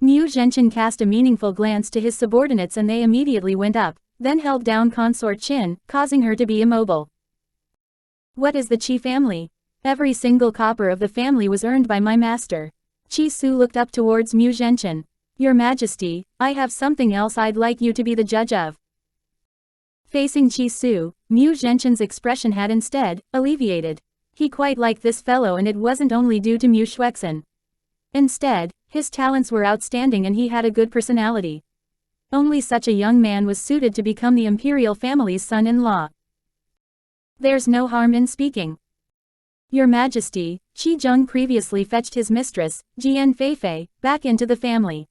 Mu Zhenqin cast a meaningful glance to his subordinates and they immediately went up, then held down Consort Qin, causing her to be immobile. What is the Qi family? Every single copper of the family was earned by my master. Qi Su looked up towards Mu Zhenqin. Your Majesty, I have something else I'd like you to be the judge of. Facing Qi Su, Mu Zhenqin's expression had instead alleviated. He quite liked this fellow and it wasn't only due to Mu Xuexin. Instead, his talents were outstanding and he had a good personality. Only such a young man was suited to become the imperial family's son-in-law. There's no harm in speaking. Your Majesty, Qi Zheng previously fetched his mistress, Jian Feifei, back into the family.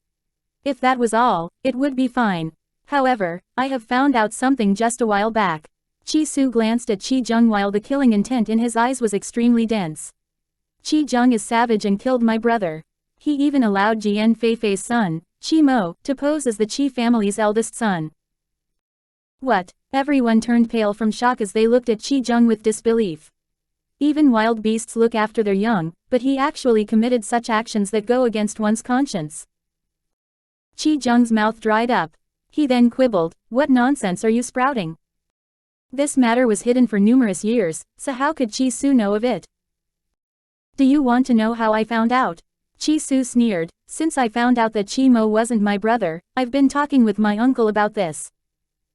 If that was all, it would be fine. However, I have found out something just a while back. Qi Su glanced at Qi Zheng while the killing intent in his eyes was extremely dense. Qi Zheng is savage and killed my brother. He even allowed Jian Feifei's son, Qi Mo, to pose as the Qi family's eldest son. What? Everyone turned pale from shock as they looked at Qi Zheng with disbelief. Even wild beasts look after their young, but he actually committed such actions that go against one's conscience. Qi Zheng's mouth dried up. He then quibbled, what nonsense are you sprouting? This matter was hidden for numerous years, so how could Qi Su know of it? Do you want to know how I found out? Qi Su sneered, since I found out that Qi Mo wasn't my brother, I've been talking with my uncle about this.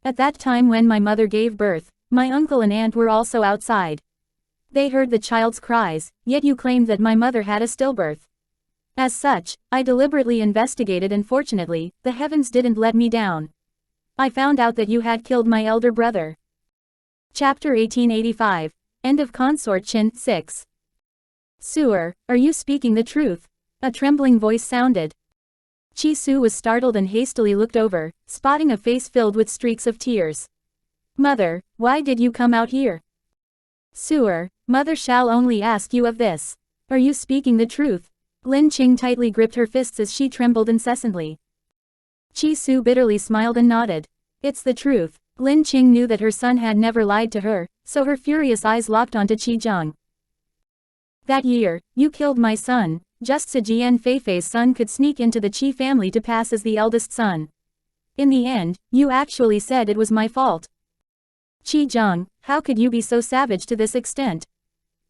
At that time when my mother gave birth, my uncle and aunt were also outside. They heard the child's cries, yet you claimed that my mother had a stillbirth. As such, I deliberately investigated and fortunately, the heavens didn't let me down. I found out that you had killed my elder brother. Chapter 1885. End of Consort Chin 6. Suer, are you speaking the truth? A trembling voice sounded. Qi Su was startled and hastily looked over, spotting a face filled with streaks of tears. Mother, why did you come out here? Suer, mother shall only ask you of this. Are you speaking the truth? Lin Qing tightly gripped her fists as she trembled incessantly. Qi Su bitterly smiled and nodded. It's the truth. Lin Qing knew that her son had never lied to her, so her furious eyes locked onto Qi Zheng. That year, you killed my son, just so Jian Feifei's son could sneak into the Qi family to pass as the eldest son. In the end, you actually said it was my fault. Qi Zheng, how could you be so savage to this extent?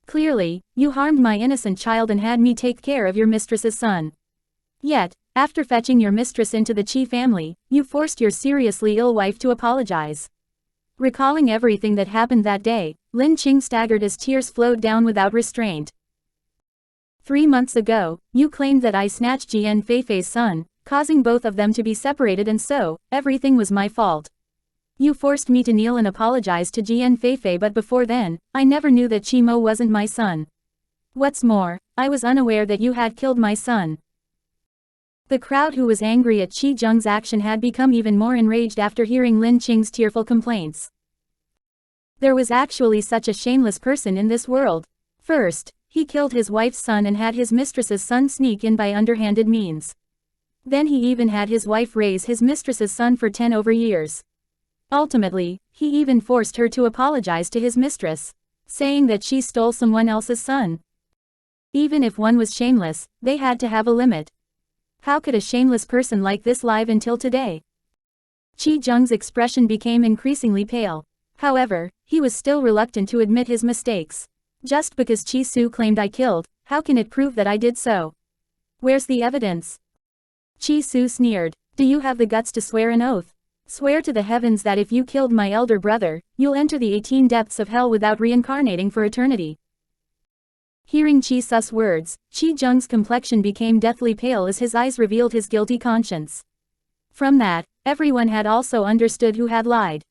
Clearly, you harmed my innocent child and had me take care of your mistress's son. Yet, after fetching your mistress into the Qi family, you forced your seriously ill wife to apologize. Recalling everything that happened that day, Lin Qing staggered as tears flowed down without restraint. 3 months ago, you claimed that I snatched Jian Feifei's son, causing both of them to be separated, and so, everything was my fault. You forced me to kneel and apologize to Jian Feifei, but before then, I never knew that Qi Mo wasn't my son. What's more, I was unaware that you had killed my son. The crowd who was angry at Qi Zheng's action had become even more enraged after hearing Lin Qing's tearful complaints. There was actually such a shameless person in this world. First, he killed his wife's son and had his mistress's son sneak in by underhanded means. Then he even had his wife raise his mistress's son for 10 over years. Ultimately, he even forced her to apologize to his mistress, saying that she stole someone else's son. Even if one was shameless, they had to have a limit. How could a shameless person like this live until today? Qi Zheng's expression became increasingly pale. However, he was still reluctant to admit his mistakes. Just because Qi Su claimed I killed, how can it prove that I did so? Where's the evidence? Qi Su sneered. Do you have the guts to swear an oath? Swear to the heavens that if you killed my elder brother, you'll enter the 18 depths of hell without reincarnating for eternity. Hearing Qi Su's words, Qi Zheng's complexion became deathly pale as his eyes revealed his guilty conscience. From that, everyone had also understood who had lied.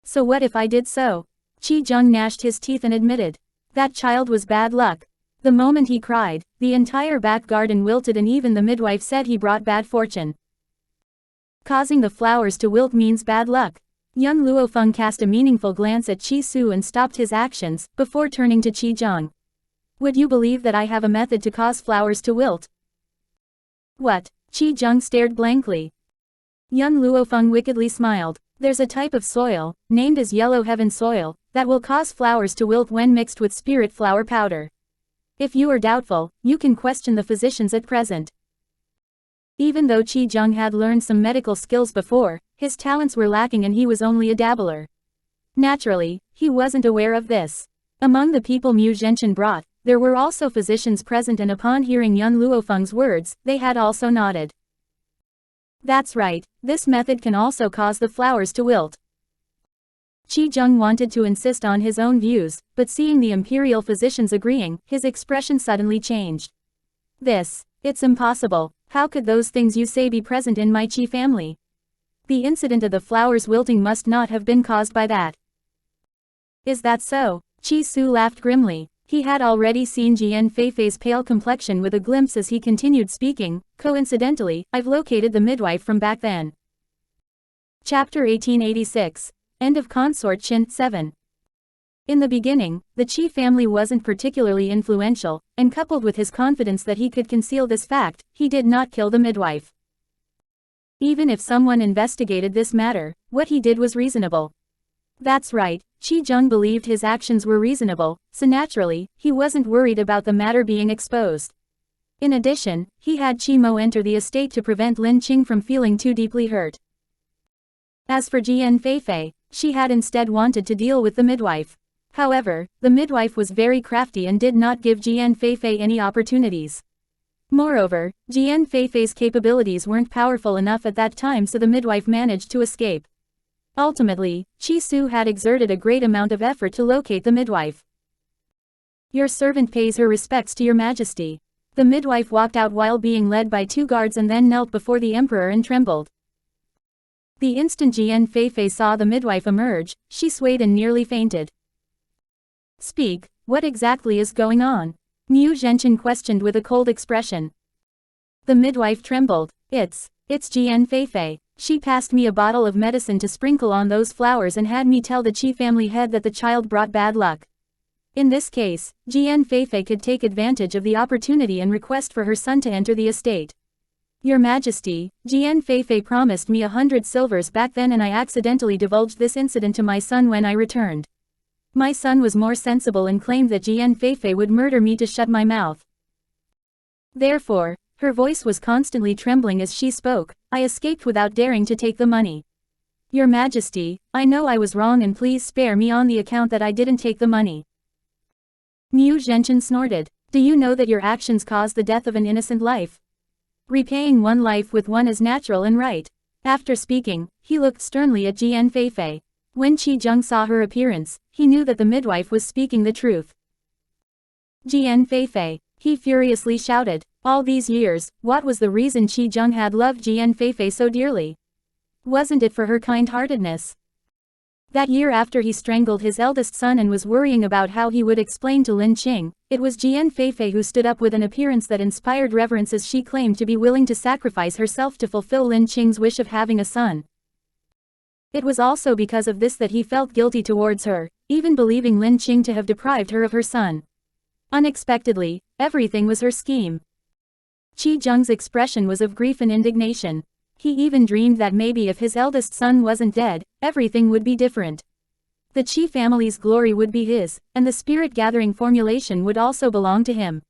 So what if I did so? Qi Zheng gnashed his teeth and admitted. That child was bad luck. The moment he cried, the entire back garden wilted and even the midwife said he brought bad fortune. Causing the flowers to wilt means bad luck. Young Luo Feng cast a meaningful glance at Qi Su and stopped his actions, before turning to Qi Zheng. Would you believe that I have a method to cause flowers to wilt? What? Qi Zheng stared blankly. Young Luo Feng wickedly smiled. There's a type of soil, named as yellow heaven soil, that will cause flowers to wilt when mixed with spirit flower powder. If you are doubtful, you can question the physicians at present. Even though Qi Zheng had learned some medical skills before, his talents were lacking and he was only a dabbler. Naturally, he wasn't aware of this. Among the people Mu Zhenchen brought, there were also physicians present, and upon hearing young Luo Feng's words, they had also nodded. That's right, this method can also cause the flowers to wilt. Qi Zheng wanted to insist on his own views, but seeing the imperial physicians agreeing, his expression suddenly changed. It's impossible. How could those things you say be present in my Qi family? The incident of the flowers wilting must not have been caused by that. Is that so? Qi Su laughed grimly. He had already seen Jian Feifei's pale complexion with a glimpse as he continued speaking. Coincidentally, I've located the midwife from back then. Chapter 1886. End of Consort Chin 7. In the beginning, the Qi family wasn't particularly influential, and coupled with his confidence that he could conceal this fact, he did not kill the midwife. Even if someone investigated this matter, what he did was reasonable. That's right, Qi Zheng believed his actions were reasonable, so naturally, he wasn't worried about the matter being exposed. In addition, he had Qi Mo enter the estate to prevent Lin Qing from feeling too deeply hurt. As for Jian Feifei, she had instead wanted to deal with the midwife. However, the midwife was very crafty and did not give Jian Feifei any opportunities. Moreover, Jian Feifei's capabilities weren't powerful enough at that time, so the midwife managed to escape. Ultimately, Qi Su had exerted a great amount of effort to locate the midwife. Your servant pays her respects to your majesty. The midwife walked out while being led by 2 guards and then knelt before the emperor and trembled. The instant Jian Feifei saw the midwife emerge, she swayed and nearly fainted. Speak, what exactly is going on? Mu Zhenchen questioned with a cold expression. The midwife trembled. It's Jian Feifei. She passed me a bottle of medicine to sprinkle on those flowers and had me tell the Qi family head that the child brought bad luck. In this case, Jian Feifei could take advantage of the opportunity and request for her son to enter the estate. Your Majesty, Jian Feifei promised me 100 silvers back then and I accidentally divulged this incident to my son when I returned. My son was more sensible and claimed that Jian Feifei would murder me to shut my mouth. Therefore, her voice was constantly trembling as she spoke, I escaped without daring to take the money. Your Majesty, I know I was wrong and please spare me on the account that I didn't take the money. Mu Zhenchen snorted. Do you know that your actions caused the death of an innocent life? Repaying one life with one is natural and right. After speaking, he looked sternly at Jian Feifei. When Qi Zheng saw her appearance, he knew that the midwife was speaking the truth. Jian Feifei, he furiously shouted. All these years, what was the reason Qi Zheng had loved Jian Feifei so dearly? Wasn't it for her kind-heartedness? That year after he strangled his eldest son and was worrying about how he would explain to Lin Qing, it was Jian Feifei who stood up with an appearance that inspired reverence as she claimed to be willing to sacrifice herself to fulfill Lin Qing's wish of having a son. It was also because of this that he felt guilty towards her, even believing Lin Qing to have deprived her of her son. Unexpectedly, everything was her scheme. Qi Zheng's expression was of grief and indignation. He even dreamed that maybe if his eldest son wasn't dead, everything would be different. The Qi family's glory would be his, and the spirit-gathering formulation would also belong to him.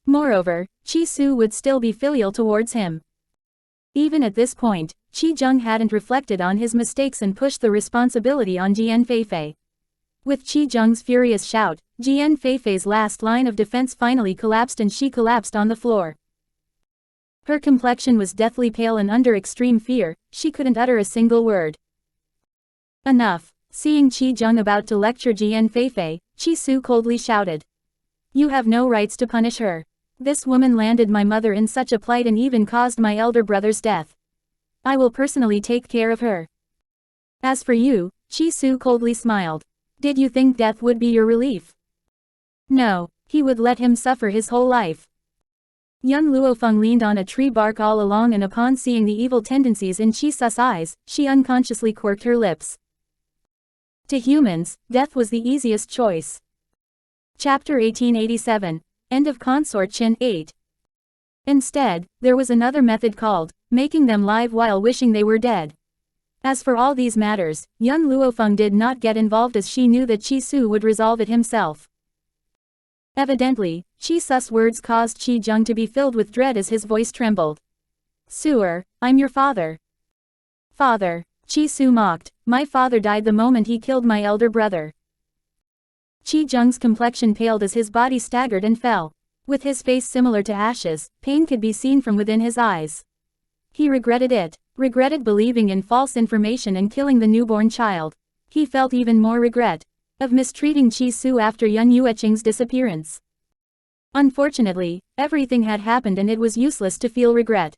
Moreover, Qi Su would still be filial towards him. Even at this point, Qi Zheng hadn't reflected on his mistakes and pushed the responsibility on Jian Feifei. With Qi Zheng's furious shout, Jian Feifei's last line of defense finally collapsed and she collapsed on the floor. Her complexion was deathly pale and under extreme fear, she couldn't utter a single word. Enough. Seeing Qi Zheng about to lecture Jian Feifei, Qi Su coldly shouted. You have no rights to punish her. This woman landed my mother in such a plight and even caused my elder brother's death. I will personally take care of her. As for you, Qi Su coldly smiled. Did you think death would be your relief? No, he would let him suffer his whole life. Young Luo Feng leaned on a tree bark all along and upon seeing the evil tendencies in Qi Su's eyes, she unconsciously quirked her lips. To humans, death was the easiest choice. Chapter 1887. End of Consort Qin 8. Instead, there was another method called, making them live while wishing they were dead. As for all these matters, young Luo Feng did not get involved as she knew that Qi Su would resolve it himself. Evidently, Qi Su's words caused Qi Zheng to be filled with dread as his voice trembled. Su'er, I'm your father. Father, Qi Su mocked, my father died the moment he killed my elder brother. Qi Zheng's complexion paled as his body staggered and fell. With his face similar to ashes, pain could be seen from within his eyes. He regretted it, regretted believing in false information and killing the newborn child. He felt even more regret of mistreating Qi Su after Yun Yueqing's disappearance. Unfortunately, everything had happened and it was useless to feel regret.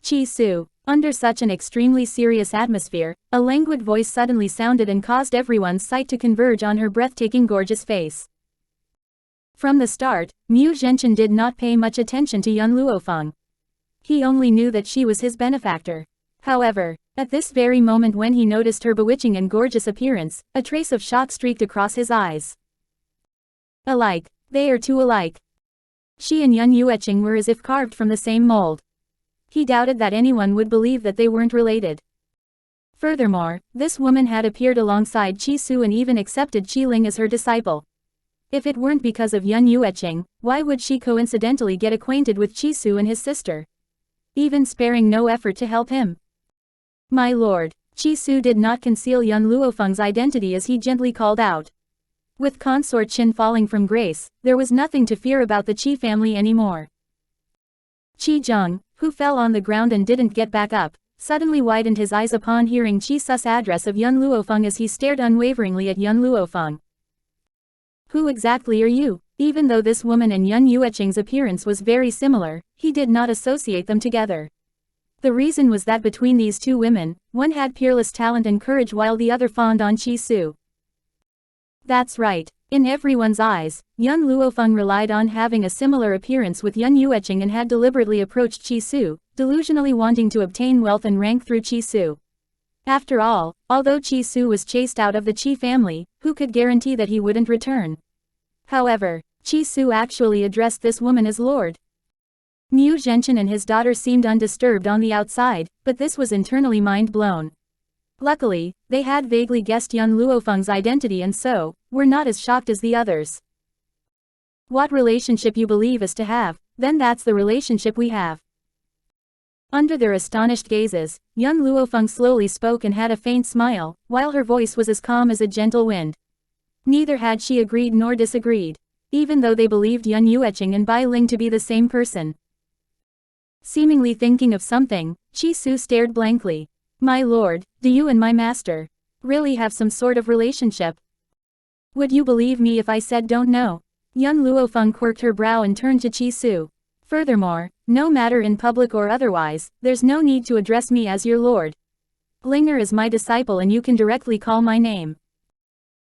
Qi Su. Under such an extremely serious atmosphere, a languid voice suddenly sounded and caused everyone's sight to converge on her breathtaking gorgeous face. From the start, Mu Zhenchen did not pay much attention to Yun Luofeng. He only knew that she was his benefactor. However, at this very moment when he noticed her bewitching and gorgeous appearance, a trace of shock streaked across his eyes. Alike. They are too alike. She and Yun Yueqing were as if carved from the same mold. He doubted that anyone would believe that they weren't related. Furthermore, this woman had appeared alongside Qi Su and even accepted Qi Ling as her disciple. If it weren't because of Yun Yueqing, why would she coincidentally get acquainted with Qi Su and his sister? Even sparing no effort to help him. My lord, Qi Su did not conceal Yun Luofeng's identity as he gently called out. With Consort Qin falling from grace, there was nothing to fear about the Qi family anymore. Qi Zheng, who fell on the ground and didn't get back up, suddenly widened his eyes upon hearing Qi Su's address of Yun Luofeng as he stared unwaveringly at Yun Luofeng. Who exactly are you? Even though this woman and Yun Yueqing's appearance was very similar, he did not associate them together. The reason was that between these two women, one had peerless talent and courage while the other fawned on Qi Su. That's right. In everyone's eyes, Yun Luofeng relied on having a similar appearance with Yun Yueqing and had deliberately approached Qi Su, delusionally wanting to obtain wealth and rank through Qi Su. After all, although Qi Su was chased out of the Qi family, who could guarantee that he wouldn't return? However, Qi Su actually addressed this woman as Lord. Mu Zhenchen and his daughter seemed undisturbed on the outside, but this was internally mind-blown. Luckily, they had vaguely guessed Yun Luofeng's identity and so, were not as shocked as the others. What relationship you believe us to have, then that's the relationship we have. Under their astonished gazes, Yun Luofeng slowly spoke and had a faint smile, while her voice was as calm as a gentle wind. Neither had she agreed nor disagreed, even though they believed Yun Yueqing and Bai Ling to be the same person. Seemingly thinking of something, Qi Su stared blankly. My lord, do you and my master really have some sort of relationship? Would you believe me if I said don't know? Yun Luofeng quirked her brow and turned to Qi Su. Furthermore, no matter in public or otherwise, there's no need to address me as your lord. Linger is my disciple and you can directly call my name.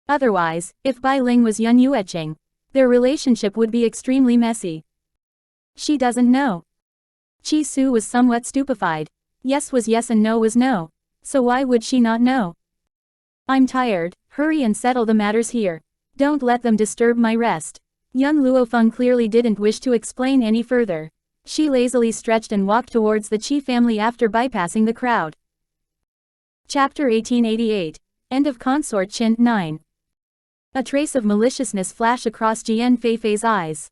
Otherwise, if Bai Ling was Yun Yueqing, their relationship would be extremely messy. She doesn't know. Qi Su was somewhat stupefied. Yes was yes and no was no. So why would she not know? I'm tired, hurry and settle the matters here. Don't let them disturb my rest. Yun Luofeng clearly didn't wish to explain any further. She lazily stretched and walked towards the Qi family after bypassing the crowd. Chapter 1888. End of Consort Qin 9. A trace of maliciousness flashed across Jian Feifei's eyes.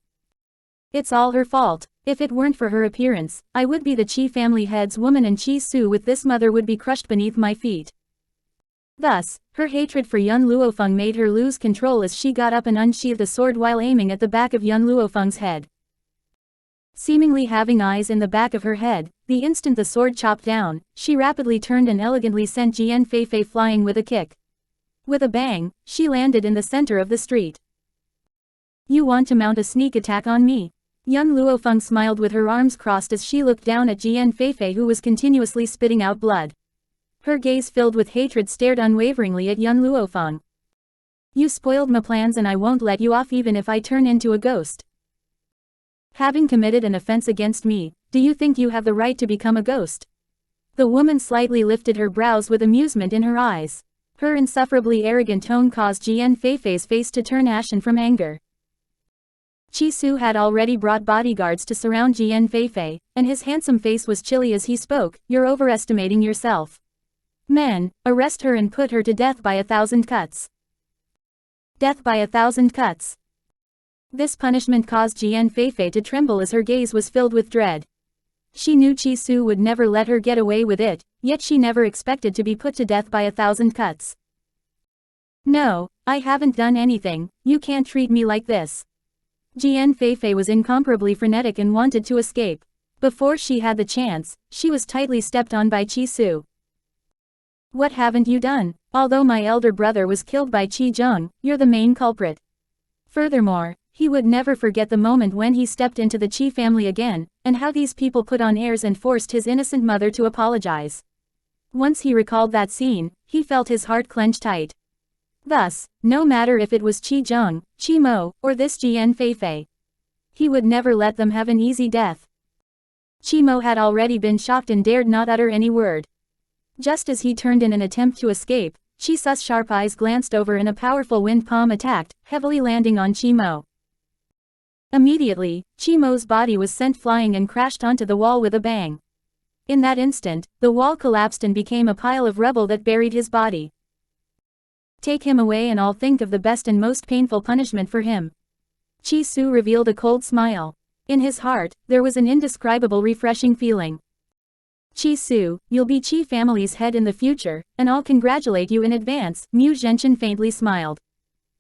It's all her fault. If it weren't for her appearance, I would be the Qi family head's woman and Qi Su with this mother would be crushed beneath my feet. Thus, her hatred for Yun Luofeng made her lose control as she got up and unsheathed a sword while aiming at the back of Yun Luofeng's head. Seemingly having eyes in the back of her head, the instant the sword chopped down, she rapidly turned and elegantly sent Jian Feifei flying with a kick. With a bang, she landed in the center of the street. You want to mount a sneak attack on me? Yun Luofeng smiled with her arms crossed as she looked down at Jian Feifei who was continuously spitting out blood. Her gaze filled with hatred stared unwaveringly at Yun Luofeng. You spoiled my plans and I won't let you off even if I turn into a ghost. Having committed an offense against me, do you think you have the right to become a ghost? The woman slightly lifted her brows with amusement in her eyes. Her insufferably arrogant tone caused Jian Feifei's face to turn ashen from anger. Qi Su had already brought bodyguards to surround Jian Feifei, and his handsome face was chilly as he spoke, you're overestimating yourself. Men, arrest her and put her to death by 1,000 cuts. Death by 1,000 cuts. This punishment caused Jian Feifei to tremble as her gaze was filled with dread. She knew Qi Su would never let her get away with it, yet she never expected to be put to death by 1,000 cuts. No, I haven't done anything, you can't treat me like this. Jian Feifei was incomparably frenetic and wanted to escape. Before she had the chance, she was tightly stepped on by Qi Su. What haven't you done? Although my elder brother was killed by Qi Zheng, you're the main culprit. Furthermore, he would never forget the moment when he stepped into the Qi family again, and how these people put on airs and forced his innocent mother to apologize. Once he recalled that scene, he felt his heart clench tight. Thus, no matter if it was Qi Zheng, Qi Mo, or this Jian Feifei, he would never let them have an easy death. Qi Mo had already been shocked and dared not utter any word. Just as he turned in an attempt to escape, Qi Su's sharp eyes glanced over and a powerful wind palm attacked, heavily landing on Qi Mo. Immediately, Qi Mo's body was sent flying and crashed onto the wall with a bang. In that instant, the wall collapsed and became a pile of rubble that buried his body. Take him away and I'll think of the best and most painful punishment for him. Qi Su revealed a cold smile. In his heart, there was an indescribable refreshing feeling. Qi Su, you'll be Qi family's head in the future, and I'll congratulate you in advance, Mu Zhenchen faintly smiled.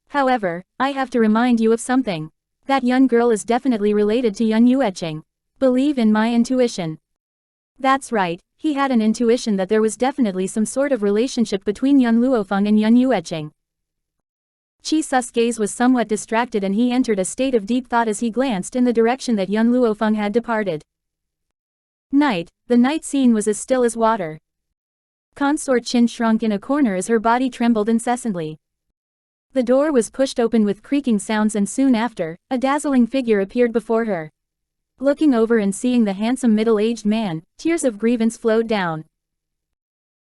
However, I have to remind you of something. That Yun girl is definitely related to Yun Yueqing. Believe in my intuition. That's right, he had an intuition that there was definitely some sort of relationship between Yun Luofeng and Yun Yuecheng. Qi Su's gaze was somewhat distracted and he entered a state of deep thought as he glanced in the direction that Yun Luofeng had departed. Night, the night scene was as still as water. Consort Qin shrunk in a corner as her body trembled incessantly. The door was pushed open with creaking sounds and soon after, a dazzling figure appeared before her. Looking over and seeing the handsome middle-aged man, tears of grievance flowed down.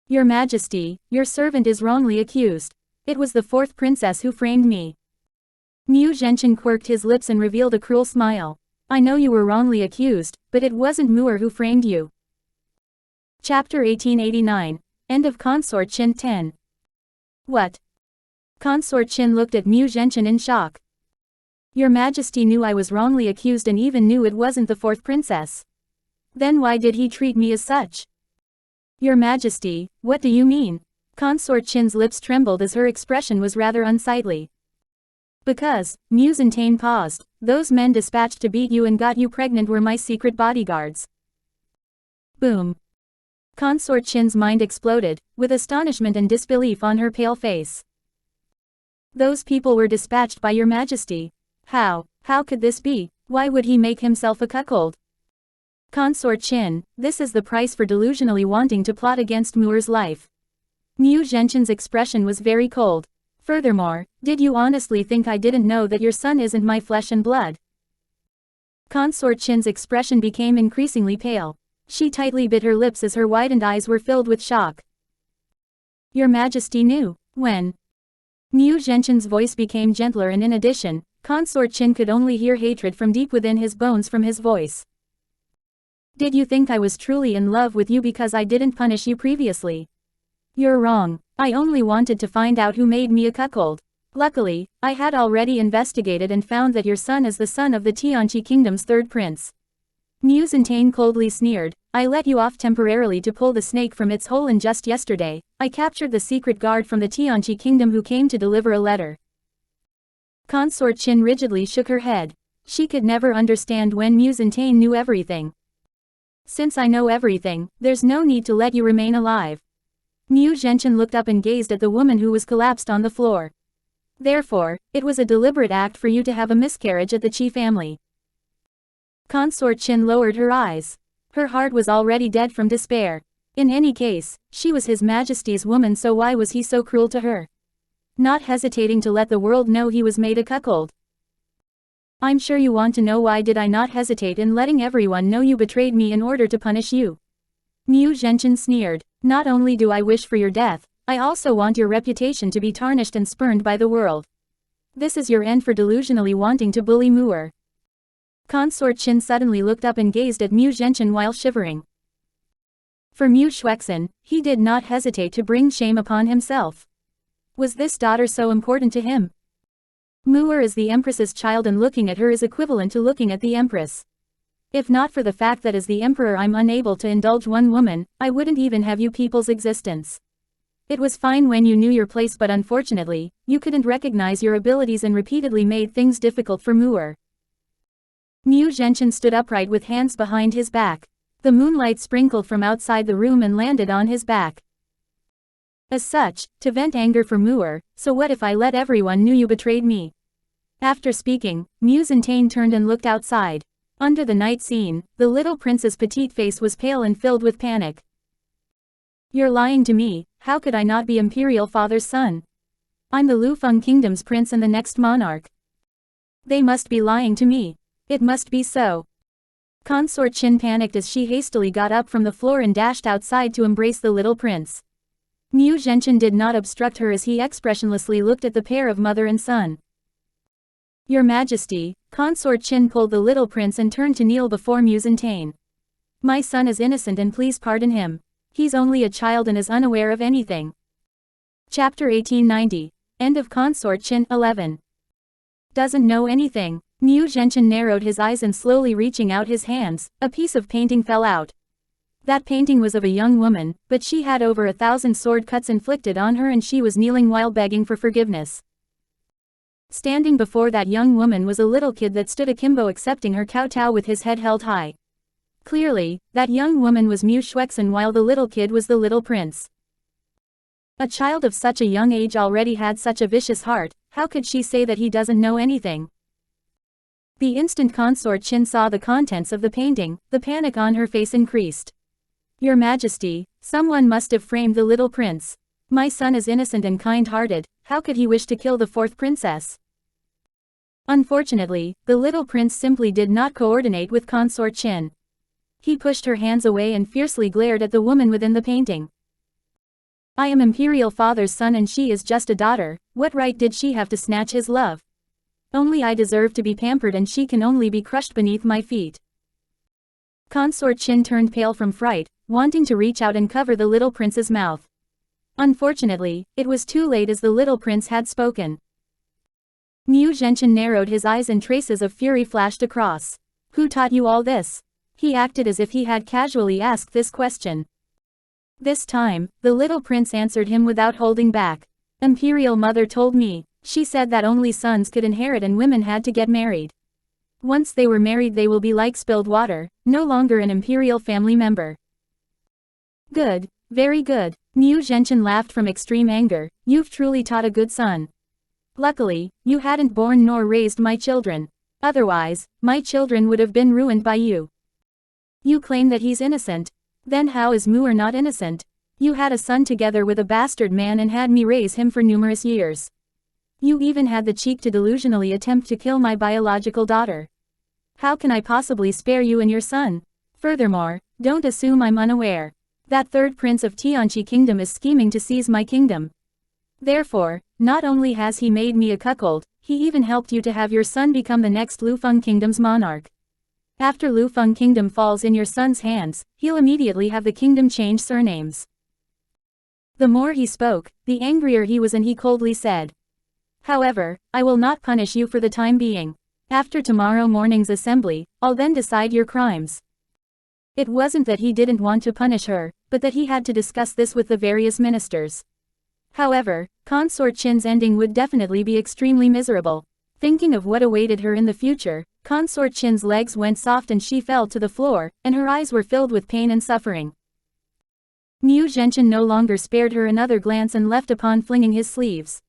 Your Majesty, your servant is wrongly accused. It was the fourth princess who framed me. Mu Zhenchen quirked his lips and revealed a cruel smile. I know you were wrongly accused, but it wasn't Mu'er who framed you. Chapter 1889. End of Consort Qin 10. What? Consort Qin looked at Mu Zhenchen in shock. Your Majesty knew I was wrongly accused and even knew it wasn't the fourth princess. Then why did he treat me as such? Your Majesty, what do you mean? Consort Qin's lips trembled as her expression was rather unsightly. Because, Mu Zhenchen paused, those men dispatched to beat you and got you pregnant were my secret bodyguards. Boom. Consort Qin's mind exploded, with astonishment and disbelief on her pale face. Those people were dispatched by your Majesty. How could this be? Why would he make himself a cuckold? Consort Qin, this is the price for delusionally wanting to plot against Mu'er's life. Mu Zhenchen's expression was very cold. Furthermore, did you honestly think I didn't know that your son isn't my flesh and blood? Consort Qin's expression became increasingly pale. She tightly bit her lips as her widened eyes were filled with shock. Your Majesty knew. When? Mu Zhenchen's voice became gentler and in addition, Consort Qin could only hear hatred from deep within his bones from his voice. Did you think I was truly in love with you because I didn't punish you previously? You're wrong. I only wanted to find out who made me a cuckold. Luckily, I had already investigated and found that your son is the son of the Tianqi Kingdom's third prince. Mu Zhenchen coldly sneered, I let you off temporarily to pull the snake from its hole and just yesterday, I captured the secret guard from the Tianqi Kingdom who came to deliver a letter. Consort Qin rigidly shook her head. She could never understand when Mu Zhenchen knew everything. Since I know everything, there's no need to let you remain alive. Mu Zhenchen looked up and gazed at the woman who was collapsed on the floor. Therefore, it was a deliberate act for you to have a miscarriage at the Qi family. Consort Qin lowered her eyes. Her heart was already dead from despair. In any case, she was His Majesty's woman, so why was he so cruel to her? Not hesitating to let the world know he was made a cuckold. I'm sure you want to know why did I not hesitate in letting everyone know you betrayed me in order to punish you. Mu Zhenchen sneered, not only do I wish for your death, I also want your reputation to be tarnished and spurned by the world. This is your end for delusionally wanting to bully Mu'er. Consort Qin suddenly looked up and gazed at Mu Zhenchen while shivering. For Mu Shuexin, he did not hesitate to bring shame upon himself. Was this daughter so important to him? Mu'er is the Empress's child and looking at her is equivalent to looking at the Empress. If not for the fact that as the Emperor I'm unable to indulge one woman, I wouldn't even have you people's existence. It was fine when you knew your place, but unfortunately, you couldn't recognize your abilities and repeatedly made things difficult for Mu'er. Mu Zhenchen stood upright with hands behind his back. The moonlight sprinkled from outside the room and landed on his back. As such, to vent anger for Mu'er, so what if I let everyone knew you betrayed me? After speaking, Mu Zhenchen turned and looked outside. Under the night scene, the little prince's petite face was pale and filled with panic. You're lying to me, how could I not be Imperial Father's son? I'm the Luo Feng Kingdom's prince and the next monarch. They must be lying to me. It must be so. Consort Qin panicked as she hastily got up from the floor and dashed outside to embrace the little prince. Mu Zhenchen did not obstruct her as he expressionlessly looked at the pair of mother and son. Your Majesty, Consort Qin pulled the little prince and turned to kneel before Mu Zhenchen. My son is innocent and please pardon him. He's only a child and is unaware of anything. Chapter 1890. End of Consort Qin 11. Doesn't know anything. Mu Zhenchen narrowed his eyes and slowly reaching out his hands, a piece of painting fell out. That painting was of a young woman, but she had over 1,000 sword cuts inflicted on her and she was kneeling while begging for forgiveness. Standing before that young woman was a little kid that stood akimbo accepting her kowtow with his head held high. Clearly, that young woman was Mu Shuexin while the little kid was the little prince. A child of such a young age already had such a vicious heart, how could she say that he doesn't know anything? The instant Consort Qin saw the contents of the painting, the panic on her face increased. Your Majesty, someone must have framed the little prince. My son is innocent and kind-hearted, how could he wish to kill the fourth princess? Unfortunately, the little prince simply did not coordinate with Consort Qin. He pushed her hands away and fiercely glared at the woman within the painting. I am Imperial Father's son and she is just a daughter, what right did she have to snatch his love? Only I deserve to be pampered and she can only be crushed beneath my feet. Consort Qin turned pale from fright, wanting to reach out and cover the little prince's mouth. Unfortunately, it was too late as the little prince had spoken. Mu Zhenchen narrowed his eyes and traces of fury flashed across. Who taught you all this? He acted as if he had casually asked this question. This time, the little prince answered him without holding back. Imperial Mother told me. She said that only sons could inherit and women had to get married. Once they were married they will be like spilled water, no longer an imperial family member. Good, very good. Mu Zhenchen laughed from extreme anger, you've truly taught a good son. Luckily, you hadn't born nor raised my children. Otherwise, my children would have been ruined by you. You claim that he's innocent. Then how is Mu'er not innocent? You had a son together with a bastard man and had me raise him for numerous years. You even had the cheek to delusionally attempt to kill my biological daughter. How can I possibly spare you and your son? Furthermore, don't assume I'm unaware. That third prince of Tianqi Kingdom is scheming to seize my kingdom. Therefore, not only has he made me a cuckold, he even helped you to have your son become the next Luo Feng Kingdom's monarch. After Luo Feng Kingdom falls in your son's hands, he'll immediately have the kingdom change surnames. The more he spoke, the angrier he was and he coldly said. However, I will not punish you for the time being. After tomorrow morning's assembly, I'll then decide your crimes. It wasn't that he didn't want to punish her, but that he had to discuss this with the various ministers. However, Consort Qin's ending would definitely be extremely miserable. Thinking of what awaited her in the future, Consort Qin's legs went soft and she fell to the floor, and her eyes were filled with pain and suffering. Mu Zhenchen no longer spared her another glance and left upon flinging his sleeves.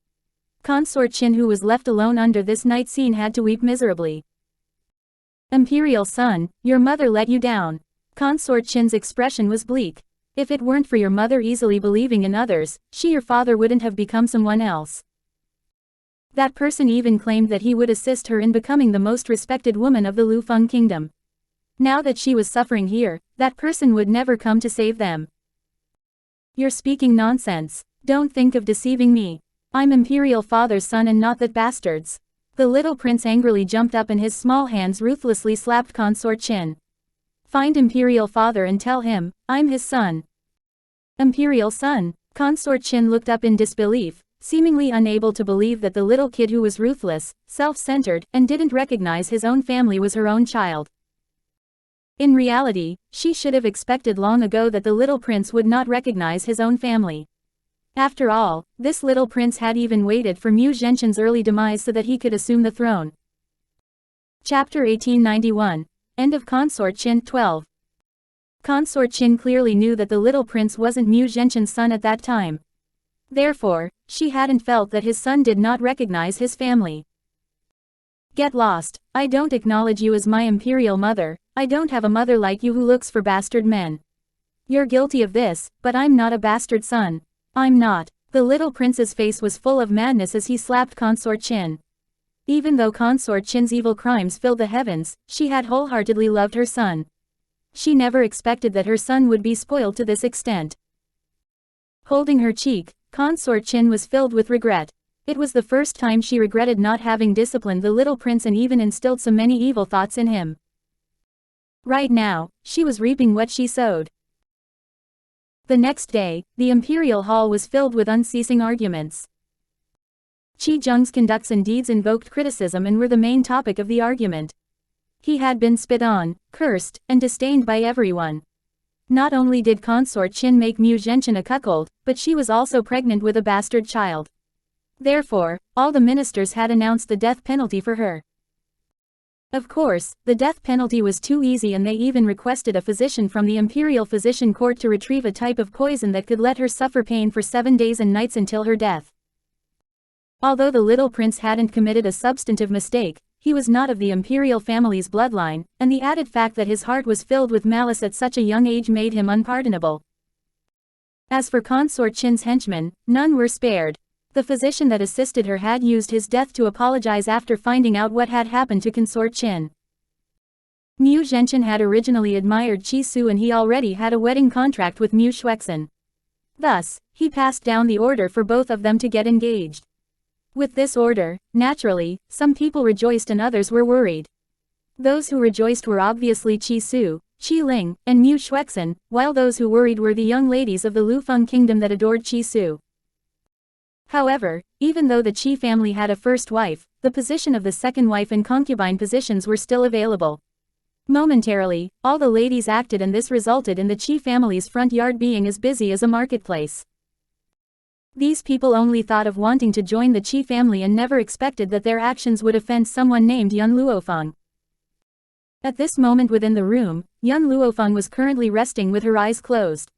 Consort Qin, who was left alone under this night scene, had to weep miserably. Imperial son, your mother let you down. Consort Qin's expression was bleak. If it weren't for your mother easily believing in others, your father wouldn't have become someone else. That person even claimed that he would assist her in becoming the most respected woman of the Luo Feng Kingdom. Now that she was suffering here, that person would never come to save them. You're speaking nonsense. Don't think of deceiving me. I'm Imperial Father's son and not that bastard's. The little prince angrily jumped up and his small hands ruthlessly slapped Consort Qin. Find Imperial Father and tell him, I'm his son. Imperial son? Consort Qin looked up in disbelief, seemingly unable to believe that the little kid who was ruthless, self-centered, and didn't recognize his own family was her own child. In reality, she should have expected long ago that the little prince would not recognize his own family. After all, this little prince had even waited for Mu Zhenchen's early demise so that he could assume the throne. Chapter 1891. End of Consort Qin 12. Consort Qin clearly knew that the little prince wasn't Mu Zhenchen's son at that time. Therefore, she hadn't felt that his son did not recognize his family. Get lost, I don't acknowledge you as my imperial mother, I don't have a mother like you who looks for bastard men. You're guilty of this, but I'm not a bastard son. I'm not. The little prince's face was full of madness as he slapped Consort Qin. Even though Consort Qin's evil crimes filled the heavens, she had wholeheartedly loved her son. She never expected that her son would be spoiled to this extent. Holding her cheek, Consort Qin was filled with regret. It was the first time she regretted not having disciplined the little prince and even instilled so many evil thoughts in him. Right now, she was reaping what she sowed. The next day, the imperial hall was filled with unceasing arguments. Qi Zheng's conducts and deeds invoked criticism and were the main topic of the argument. He had been spit on, cursed, and disdained by everyone. Not only did Consort Qin make Mu Zhenchen a cuckold, but she was also pregnant with a bastard child. Therefore, all the ministers had announced the death penalty for her. Of course, the death penalty was too easy and they even requested a physician from the Imperial Physician Court to retrieve a type of poison that could let her suffer pain for 7 days and nights until her death. Although the little prince hadn't committed a substantive mistake, he was not of the imperial family's bloodline, and the added fact that his heart was filled with malice at such a young age made him unpardonable. As for Consort Qin's henchmen, none were spared. The physician that assisted her had used his death to apologize after finding out what had happened to Consort Qin. Mu Zhenchen had originally admired Qi Su and he already had a wedding contract with Mu Shuexin. Thus, he passed down the order for both of them to get engaged. With this order, naturally, some people rejoiced and others were worried. Those who rejoiced were obviously Qi Su, Qi Ling, and Mu Shuexin, while those who worried were the young ladies of the Luo Feng kingdom that adored Qi Su. However, even though the Qi family had a first wife, the position of the second wife and concubine positions were still available. Momentarily, all the ladies acted and this resulted in the Qi family's front yard being as busy as a marketplace. These people only thought of wanting to join the Qi family and never expected that their actions would offend someone named Yun Luofeng. At this moment within the room, Yun Luofeng was currently resting with her eyes closed.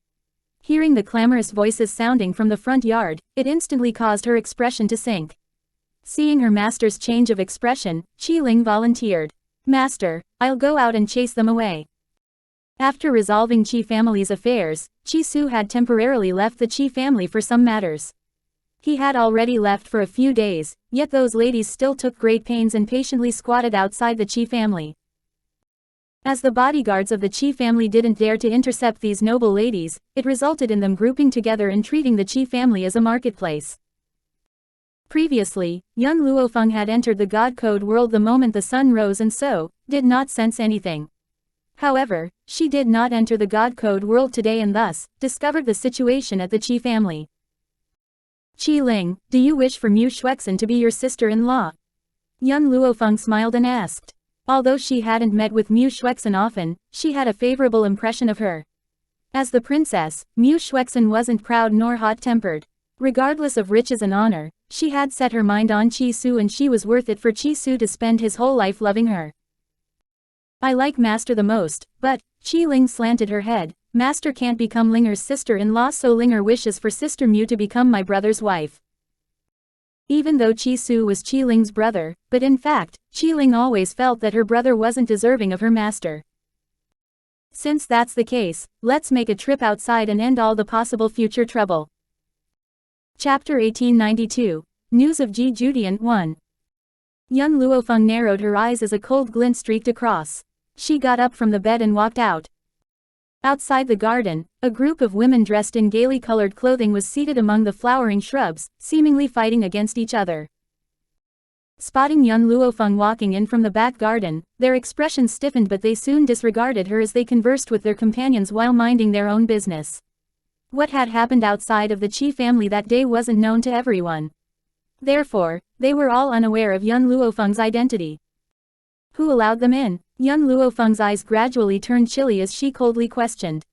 Hearing the clamorous voices sounding from the front yard, it instantly caused her expression to sink. Seeing her master's change of expression, Qi Ling volunteered. "Master, I'll go out and chase them away." After resolving Qi family's affairs, Qi Su had temporarily left the Qi family for some matters. He had already left for a few days, yet those ladies still took great pains and patiently squatted outside the Qi family. As the bodyguards of the Qi family didn't dare to intercept these noble ladies, it resulted in them grouping together and treating the Qi family as a marketplace. Previously, Yun Luofeng had entered the God Code world the moment the sun rose and so, did not sense anything. However, she did not enter the God Code world today and thus, discovered the situation at the Qi family. "Qi Ling, do you wish for Mu Shuexin to be your sister-in-law?" Yun Luofeng smiled and asked. Although she hadn't met with Mu Shuexin often, she had a favorable impression of her. As the princess, Mu Shuexin wasn't proud nor hot-tempered. Regardless of riches and honor, she had set her mind on Qi Su and she was worth it for Qi Su to spend his whole life loving her. "I like Master the most, but," Qi Ling slanted her head, "Master can't become Linger's sister-in-law so Linger wishes for Sister Mu to become my brother's wife." Even though Qi Su was Qi Ling's brother, but in fact, Qi Ling always felt that her brother wasn't deserving of her master. "Since that's the case, let's make a trip outside and end all the possible future trouble." Chapter 1892, News of Ji Judian 1. Yun Luofeng narrowed her eyes as a cold glint streaked across. She got up from the bed and walked out. Outside the garden, a group of women dressed in gaily colored clothing was seated among the flowering shrubs, seemingly fighting against each other. Spotting Yun Luofeng walking in from the back garden, their expressions stiffened but they soon disregarded her as they conversed with their companions while minding their own business. What had happened outside of the Qi family that day wasn't known to everyone. Therefore, they were all unaware of Yun Luofeng's identity. "Who allowed them in?" Yun Luofeng's eyes gradually turned chilly as she coldly questioned.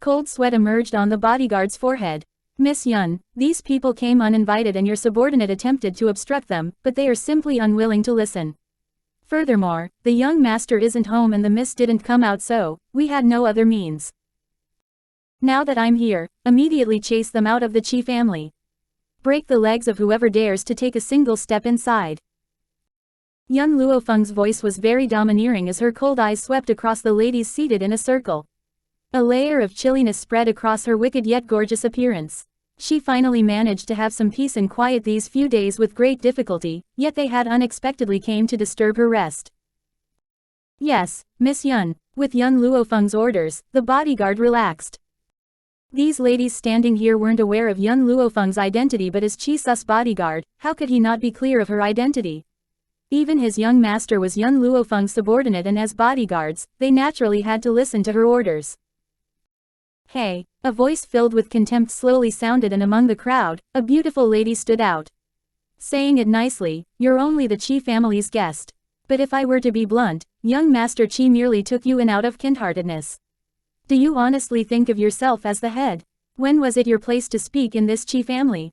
Cold sweat emerged on the bodyguard's forehead. "Miss Yun, these people came uninvited and your subordinate attempted to obstruct them, but they are simply unwilling to listen. Furthermore, the young master isn't home and the miss didn't come out so, we had no other means. Now that I'm here, immediately chase them out of the Qi family. Break the legs of whoever dares to take a single step inside." Yun Luofeng's voice was very domineering as her cold eyes swept across the ladies seated in a circle. A layer of chilliness spread across her wicked yet gorgeous appearance. She finally managed to have some peace and quiet these few days with great difficulty, yet they had unexpectedly came to disturb her rest. "Yes, Miss Yun." With Yun Luofeng's orders, the bodyguard relaxed. These ladies standing here weren't aware of Yun Luofeng's identity but as Qi Su's bodyguard, how could he not be clear of her identity? Even his young master was Yun Luofeng's subordinate and as bodyguards, they naturally had to listen to her orders. "Hey!" A voice filled with contempt slowly sounded and among the crowd, a beautiful lady stood out. Saying it nicely, "You're only the Qi family's guest. But if I were to be blunt, young Master Qi merely took you in out of kindheartedness. Do you honestly think of yourself as the head? When was it your place to speak in this Qi family?"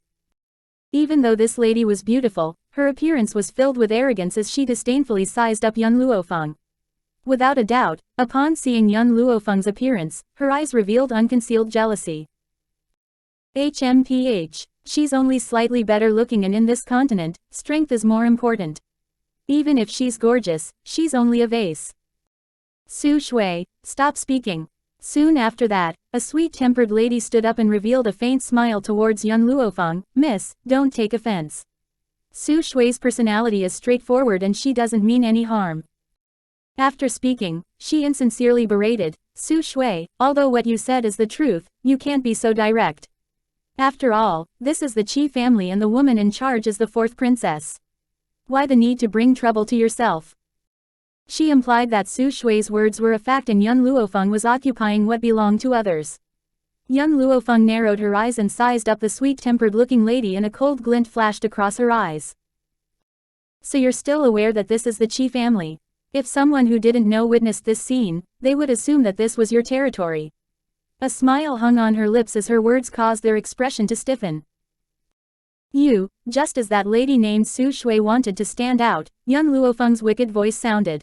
Even though this lady was beautiful, her appearance was filled with arrogance as she disdainfully sized up young Luo Feng. Without a doubt, upon seeing young Luo Feng's appearance, her eyes revealed unconcealed jealousy. HMPH. She's only slightly better looking, and in this continent, strength is more important. Even if she's gorgeous, she's only a vase. Su Shui, stop speaking. Soon after that, a sweet-tempered lady stood up and revealed a faint smile towards young Luo Feng. Miss, don't take offense. Su Shui's personality is straightforward and she doesn't mean any harm. After speaking, she insincerely berated, Su Shui, although what you said is the truth, you can't be so direct. After all, this is the Qi family and the woman in charge is the fourth princess. Why the need to bring trouble to yourself? She implied that Su Shui's words were a fact and young Luo Feng was occupying what belonged to others. Young Luo Feng narrowed her eyes and sized up the sweet-tempered looking lady, and a cold glint flashed across her eyes. So you're still aware that this is the Qi family? If someone who didn't know witnessed this scene, they would assume that this was your territory. A smile hung on her lips as her words caused their expression to stiffen. You, just as that lady named Su Shui wanted to stand out, young Luo Feng's wicked voice sounded.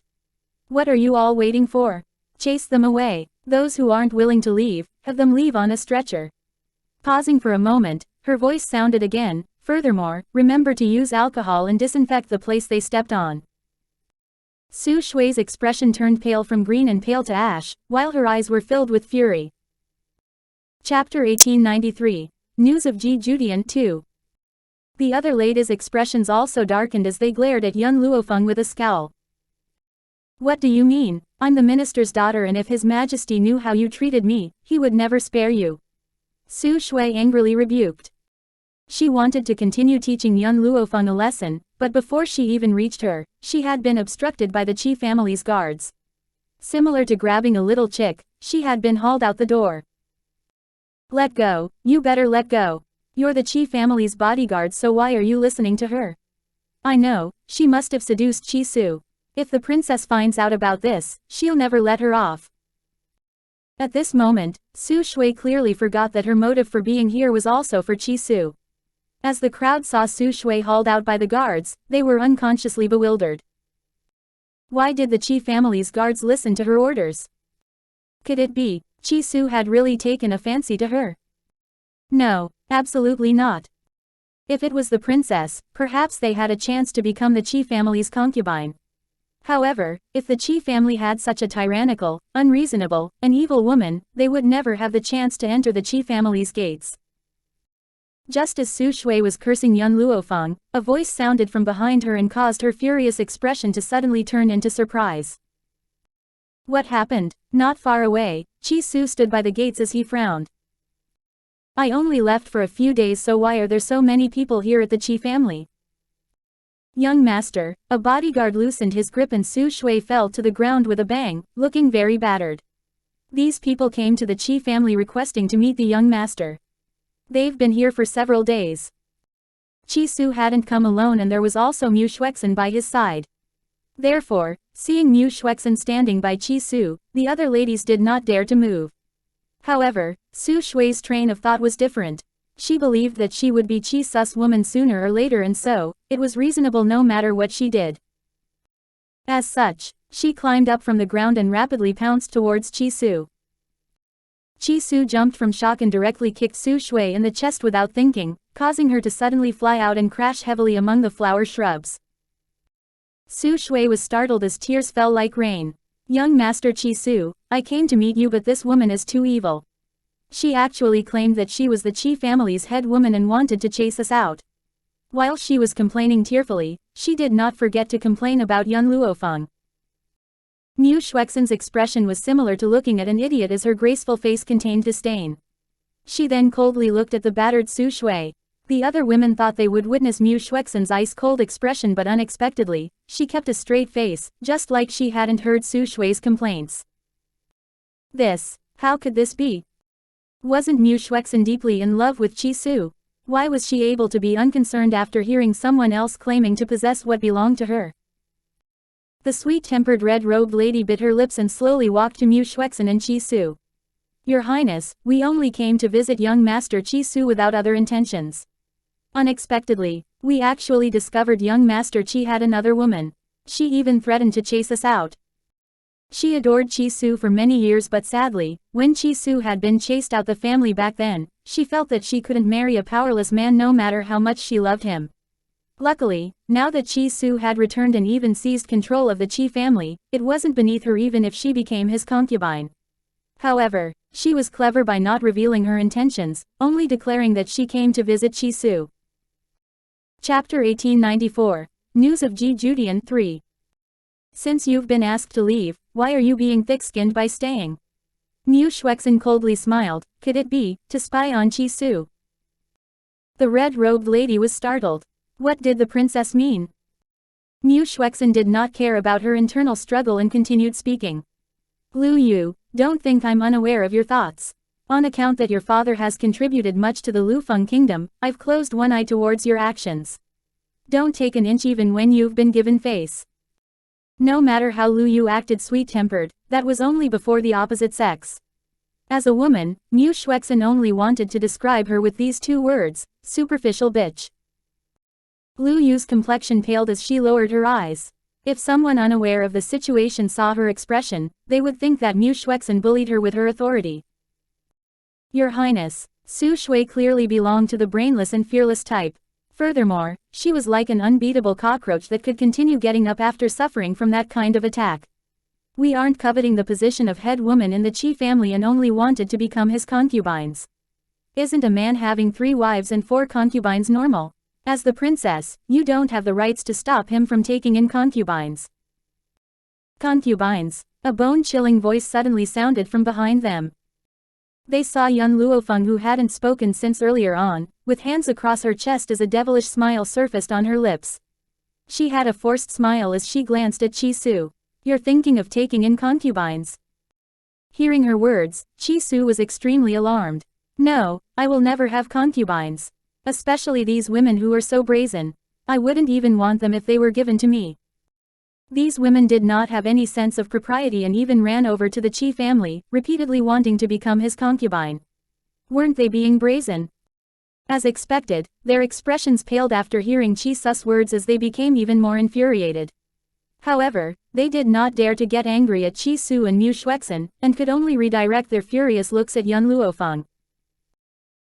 What are you all waiting for? Chase them away. Those who aren't willing to leave, have them leave on a stretcher. Pausing for a moment, her voice sounded again, furthermore, remember to use alcohol and disinfect the place they stepped on. Su Shui's expression turned pale from green and pale to ash, while her eyes were filled with fury. Chapter 1893. News of Ji Judian 2. The other ladies' expressions also darkened as they glared at young Luo Feng with a scowl. What do you mean? I'm the minister's daughter, and if His Majesty knew how you treated me, he would never spare you. Su Shui angrily rebuked. She wanted to continue teaching young Luo Feng a lesson, but before she even reached her, she had been obstructed by the Qi family's guards. Similar to grabbing a little chick, she had been hauled out the door. Let go, you better let go. You're the Qi family's bodyguard, so why are you listening to her? I know, she must have seduced Qi Su. If the princess finds out about this, she'll never let her off. At this moment, Su Shui clearly forgot that her motive for being here was also for Qi Su. As the crowd saw Su Shui hauled out by the guards, they were unconsciously bewildered. Why did the Qi family's guards listen to her orders? Could it be, Qi Su had really taken a fancy to her? No, absolutely not. If it was the princess, perhaps they had a chance to become the Qi family's concubine. However, if the Qi family had such a tyrannical, unreasonable, and evil woman, they would never have the chance to enter the Qi family's gates. Just as Su Shui was cursing young Luo Feng, a voice sounded from behind her and caused her furious expression to suddenly turn into surprise. What happened? Not far away, Qi Su stood by the gates as he frowned. I only left for a few days, so why are there so many people here at the Qi family? Young master, a bodyguard loosened his grip and Su Shui fell to the ground with a bang, looking very battered. These people came to the Qi family requesting to meet the young master. They've been here for several days. Qi Su hadn't come alone, and there was also Mu Shuexin by his side. Therefore, seeing Mu Shuexin standing by Qi Su, the other ladies did not dare to move. However, Su Shui's train of thought was different. She believed that she would be Qi Su's woman sooner or later, and so, it was reasonable no matter what she did. As such, she climbed up from the ground and rapidly pounced towards Qi Su. Qi Su jumped from shock and directly kicked Su Shui in the chest without thinking, causing her to suddenly fly out and crash heavily among the flower shrubs. Su Shui was startled as tears fell like rain. Young Master Qi Su, I came to meet you, but this woman is too evil. She actually claimed that she was the Qi family's head woman and wanted to chase us out. While she was complaining tearfully, she did not forget to complain about young Luo Feng. Mu Shuexin's expression was similar to looking at an idiot, as her graceful face contained disdain. She then coldly looked at the battered Su Shui. The other women thought they would witness Mu Shuexin's ice-cold expression, but unexpectedly, she kept a straight face, just like she hadn't heard Su Shui's complaints. How could this be? Wasn't Mu Shuexin deeply in love with Qi Su? Why was she able to be unconcerned after hearing someone else claiming to possess what belonged to her? The sweet-tempered red-robed lady bit her lips and slowly walked to Mu Shuexin and Qi Su. Your Highness, we only came to visit young Master Qi Su without other intentions. Unexpectedly, we actually discovered young Master Qi had another woman. She even threatened to chase us out. She adored Qi Su for many years, but sadly, when Qi Su had been chased out the family back then, she felt that she couldn't marry a powerless man no matter how much she loved him. Luckily, now that Qi Su had returned and even seized control of the Qi family, it wasn't beneath her even if she became his concubine. However, she was clever by not revealing her intentions, only declaring that she came to visit Qi Su. Chapter 1894. News of Ji Judian 3. Since you've been asked to leave, why are you being thick-skinned by staying? Mu Shuexin coldly smiled. Could it be, to spy on Qi Su? The red-robed lady was startled. What did the princess mean? Mu Shuexin did not care about her internal struggle and continued speaking. Lu Yu, don't think I'm unaware of your thoughts. On account that your father has contributed much to the Luo Feng kingdom, I've closed one eye towards your actions. Don't take an inch even when you've been given face. No matter how Lu Yu acted sweet-tempered, that was only before the opposite sex. As a woman, Mu Shuexin only wanted to describe her with these two words: superficial bitch. Lu Yu's complexion paled as she lowered her eyes. If someone unaware of the situation saw her expression, they would think that Mu Shuexin bullied her with her authority. Your Highness, Su Shui clearly belonged to the brainless and fearless type. Furthermore, she was like an unbeatable cockroach that could continue getting up after suffering from that kind of attack. We aren't coveting the position of head woman in the Qi family and only wanted to become his concubines. Isn't a man having 3 wives and 4 concubines normal? As the princess, you don't have the rights to stop him from taking in concubines. Concubines. A bone-chilling voice suddenly sounded from behind them. They saw young Luo Feng, who hadn't spoken since earlier on, with hands across her chest as a devilish smile surfaced on her lips. She had a forced smile as she glanced at Qi Su. You're thinking of taking in concubines? Hearing her words, Qi Su was extremely alarmed. No, I will never have concubines. Especially these women who are so brazen. I wouldn't even want them if they were given to me. These women did not have any sense of propriety and even ran over to the Qi family, repeatedly wanting to become his concubine. Weren't they being brazen? As expected, their expressions paled after hearing Qi Su's words as they became even more infuriated. However, they did not dare to get angry at Qi Su and Mu Shuexin, and could only redirect their furious looks at young Luo Feng.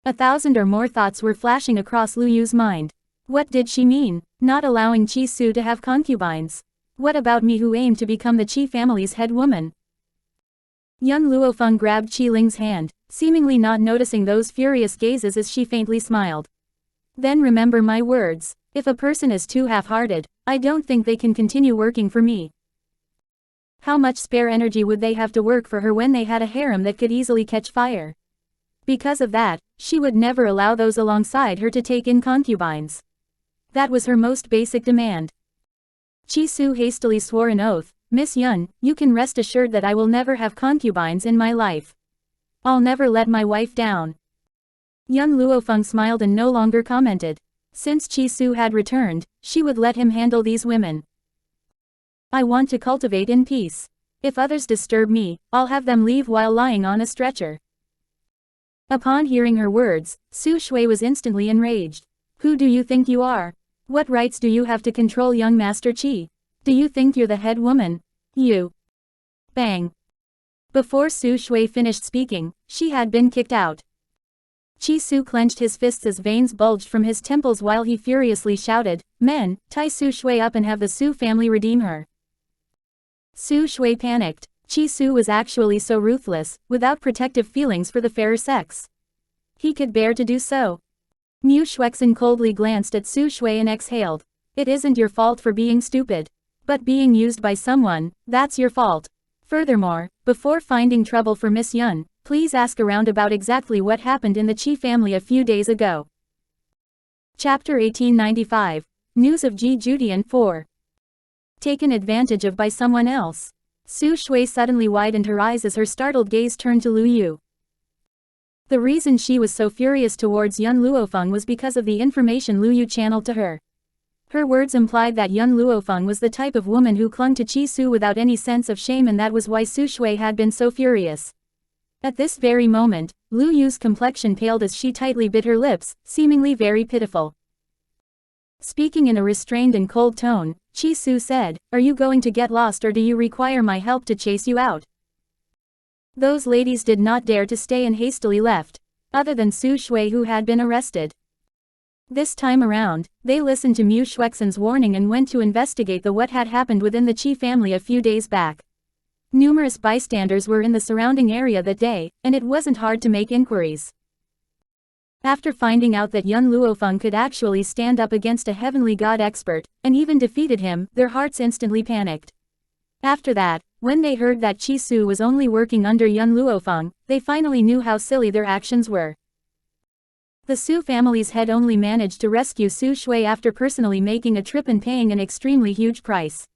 1,000 or more thoughts were flashing across Lu Yu's mind. What did she mean, not allowing Qi Su to have concubines? What about me, who aim to become the Qi family's head woman? Young Luo Feng grabbed Qi Ling's hand, seemingly not noticing those furious gazes as she faintly smiled. Then remember my words. If a person is too half-hearted, I don't think they can continue working for me. How much spare energy would they have to work for her when they had a harem that could easily catch fire? Because of that, she would never allow those alongside her to take in concubines. That was her most basic demand. Qi Su hastily swore an oath. Miss Yun, you can rest assured that I will never have concubines in my life. I'll never let my wife down. Young Luo Feng smiled and no longer commented. Since Qi Su had returned, she would let him handle these women. I want to cultivate in peace. If others disturb me, I'll have them leave while lying on a stretcher. Upon hearing her words, Su Shui was instantly enraged. Who do you think you are? What rights do you have to control young Master Qi? Do you think you're the head woman? You. Bang. Before Su Shui finished speaking, she had been kicked out. Qi Su clenched his fists as veins bulged from his temples while he furiously shouted, Men, tie Su Shui up and have the Su family redeem her. Su Shui panicked. Qi Su was actually so ruthless, without protective feelings for the fairer sex. He could bear to do so. Mu Shuexin coldly glanced at Su Shui and exhaled. It isn't your fault for being stupid. But being used by someone, that's your fault. Furthermore, before finding trouble for Miss Yun, please ask around about exactly what happened in the Qi family a few days ago. Chapter 1895. News of Ji Judian 4. Taken advantage of by someone else. Su Shui suddenly widened her eyes as her startled gaze turned to Lu Yu. The reason she was so furious towards young Luo Feng was because of the information Lu Yu channeled to her. Her words implied that young Luo Feng was the type of woman who clung to Qi Su without any sense of shame, and that was why Su Shui had been so furious. At this very moment, Lu Yu's complexion paled as she tightly bit her lips, seemingly very pitiful. Speaking in a restrained and cold tone, Qi Su said, "Are you going to get lost or do you require my help to chase you out?" Those ladies did not dare to stay and hastily left, other than Su Shui who had been arrested. This time around, they listened to Mu Shuexin's warning and went to investigate what had happened within the Qi family a few days back. Numerous bystanders were in the surrounding area that day, and it wasn't hard to make inquiries. After finding out that young Luo Feng could actually stand up against a heavenly god expert, and even defeated him, their hearts instantly panicked. After that, when they heard that Qi Su was only working under young Luo Feng, they finally knew how silly their actions were. The Su family's head only managed to rescue Su Shui after personally making a trip and paying an extremely huge price.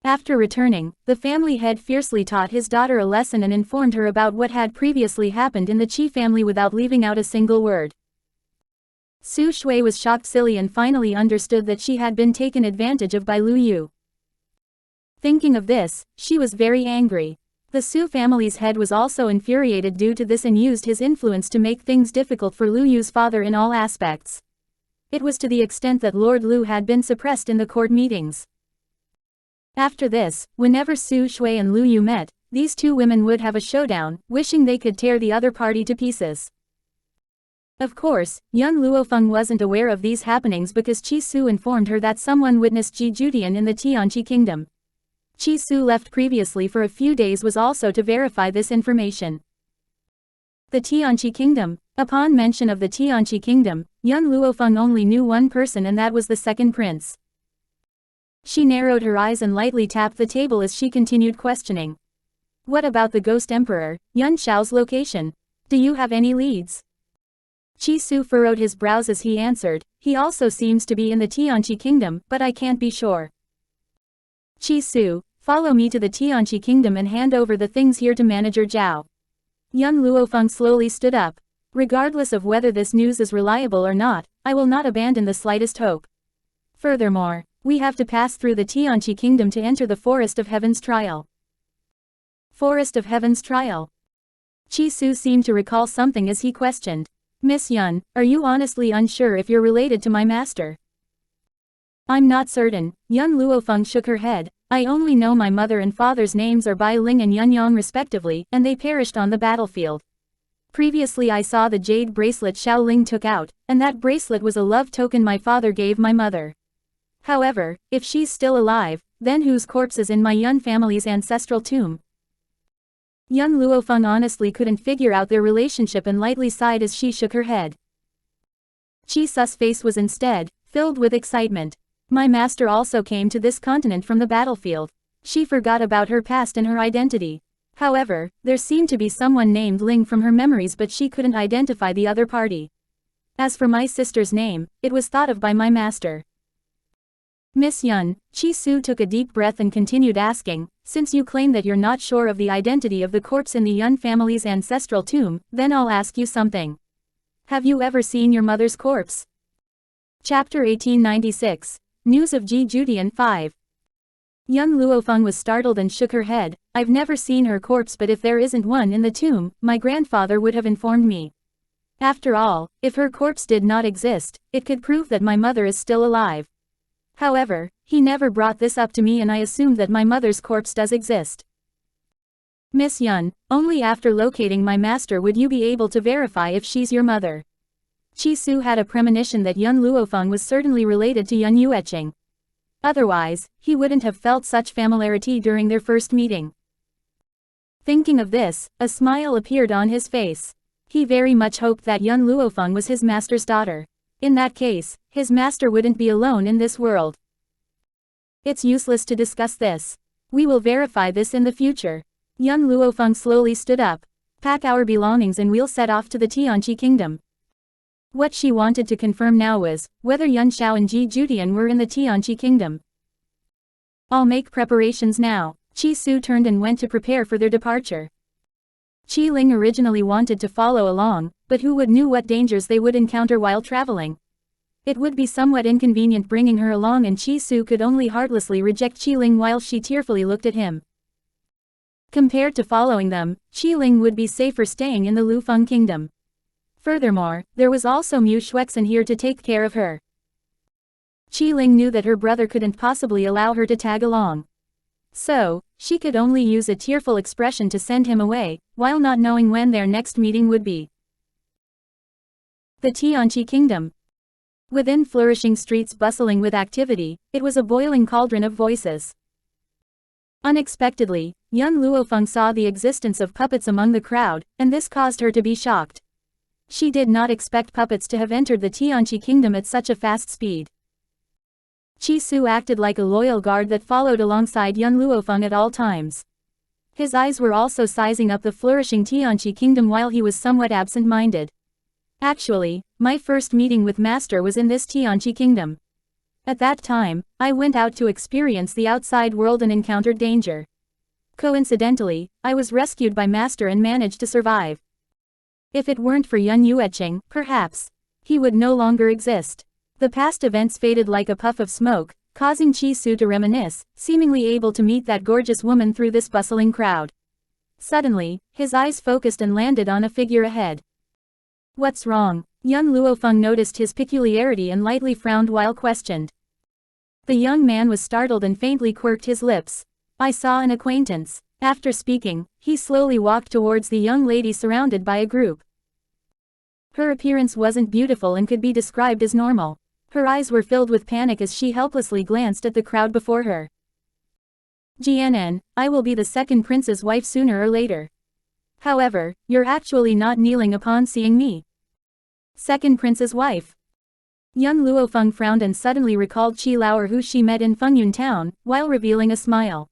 After returning, the family head fiercely taught his daughter a lesson and informed her about what had previously happened in the Qi family without leaving out a single word. Su Shui was shocked silly and finally understood that she had been taken advantage of by Lu Yu. Thinking of this, she was very angry. The Su family's head was also infuriated due to this and used his influence to make things difficult for Lu Yu's father in all aspects. It was to the extent that Lord Lu had been suppressed in the court meetings. After this, whenever Su Shui and Lu Yu met, these two women would have a showdown, wishing they could tear the other party to pieces. Of course, young Luo Feng wasn't aware of these happenings because Qi Su informed her that someone witnessed Ji Judian in the Tianqi kingdom. Qi Su left previously for a few days was also to verify this information. The Tianqi kingdom. Upon mention of the Tianqi kingdom, young Luo Feng only knew one person and that was the second prince. She narrowed her eyes and lightly tapped the table as she continued questioning. What about the ghost emperor, Yun Xiao's location? Do you have any leads? Qi Su furrowed his brows as he answered, he also seems to be in the Tianqi kingdom, but I can't be sure. Qi Su, follow me to the Tianqi kingdom and hand over the things here to Manager Zhao. Young Luo Feng slowly stood up. Regardless of whether this news is reliable or not, I will not abandon the slightest hope. Furthermore, we have to pass through the Tianqi kingdom to enter the Forest of Heaven's trial. Forest of Heaven's trial. Qi Su seemed to recall something as he questioned. Miss Yun, are you honestly unsure if you're related to my master? I'm not certain. Young Luo Feng shook her head. I only know my mother and father's names are Bai Ling and Yun Yang respectively, and they perished on the battlefield. Previously I saw the jade bracelet Xiao Ling took out, and that bracelet was a love token my father gave my mother. However, if she's still alive, then whose corpse is in my Yun family's ancestral tomb? Young Luo Feng honestly couldn't figure out their relationship and lightly sighed as she shook her head. Qi Su's face was instead filled with excitement. My master also came to this continent from the battlefield. She forgot about her past and her identity. However, there seemed to be someone named Ling from her memories but she couldn't identify the other party. As for my sister's name, it was thought of by my master. Miss Yun, Qi Su took a deep breath and continued asking, since you claim that you're not sure of the identity of the corpse in the Yun family's ancestral tomb, then I'll ask you something. Have you ever seen your mother's corpse? Chapter 1896. News of Ji Judian 5. Young Luo Feng was startled and shook her head. I've never seen her corpse, but if there isn't one in the tomb, my grandfather would have informed me. After all, if her corpse did not exist, it could prove that my mother is still alive. However, he never brought this up to me and I assumed that my mother's corpse does exist. Miss Yun, only after locating my master would you be able to verify if she's your mother. Qi Su had a premonition that Yun Luo Feng was certainly related to Yun Yueqing. Otherwise, he wouldn't have felt such familiarity during their first meeting. Thinking of this, a smile appeared on his face. He very much hoped that Yun Luo Feng was his master's daughter. In that case, his master wouldn't be alone in this world. It's useless to discuss this. We will verify this in the future. Young Luo Feng slowly stood up. Pack our belongings and we'll set off to the Tianqi kingdom. What she wanted to confirm now was whether Yun Xiao and Ji Judian were in the Tianqi kingdom. I'll make preparations now. Qi Su turned and went to prepare for their departure. Qi Ling originally wanted to follow along, but who would know what dangers they would encounter while traveling? It would be somewhat inconvenient bringing her along and Qi Su could only heartlessly reject Qi Ling while she tearfully looked at him. Compared to following them, Qi Ling would be safer staying in the Luo Feng kingdom. Furthermore, there was also Mu Shuexin here to take care of her. Qi Ling knew that her brother couldn't possibly allow her to tag along. So, she could only use a tearful expression to send him away, while not knowing when their next meeting would be. The Tianqi Kingdom. Within flourishing streets bustling with activity, it was a boiling cauldron of voices. Unexpectedly, young Luo Feng saw the existence of puppets among the crowd, and this caused her to be shocked. She did not expect puppets to have entered the Tianqi Kingdom at such a fast speed. Qi Su acted like a loyal guard that followed alongside young Luo Feng at all times. His eyes were also sizing up the flourishing Tianqi Kingdom while he was somewhat absent-minded. Actually, my first meeting with Master was in this Tianqi Kingdom. At that time, I went out to experience the outside world and encountered danger. Coincidentally, I was rescued by Master and managed to survive. If it weren't for Yun Yuecheng, perhaps he would no longer exist. The past events faded like a puff of smoke, causing Qi Su to reminisce, seemingly able to meet that gorgeous woman through this bustling crowd. Suddenly, his eyes focused and landed on a figure ahead. What's wrong? Young Luo Feng noticed his peculiarity and lightly frowned while questioned. The young man was startled and faintly quirked his lips. I saw an acquaintance. After speaking, he slowly walked towards the young lady surrounded by a group. Her appearance wasn't beautiful and could be described as normal. Her eyes were filled with panic as she helplessly glanced at the crowd before her. GNN, I will be the second prince's wife sooner or later. However, you're actually not kneeling upon seeing me. Second prince's wife. Young Luo Feng frowned and suddenly recalled Qi Laoer who she met in Fengyun town, while revealing a smile.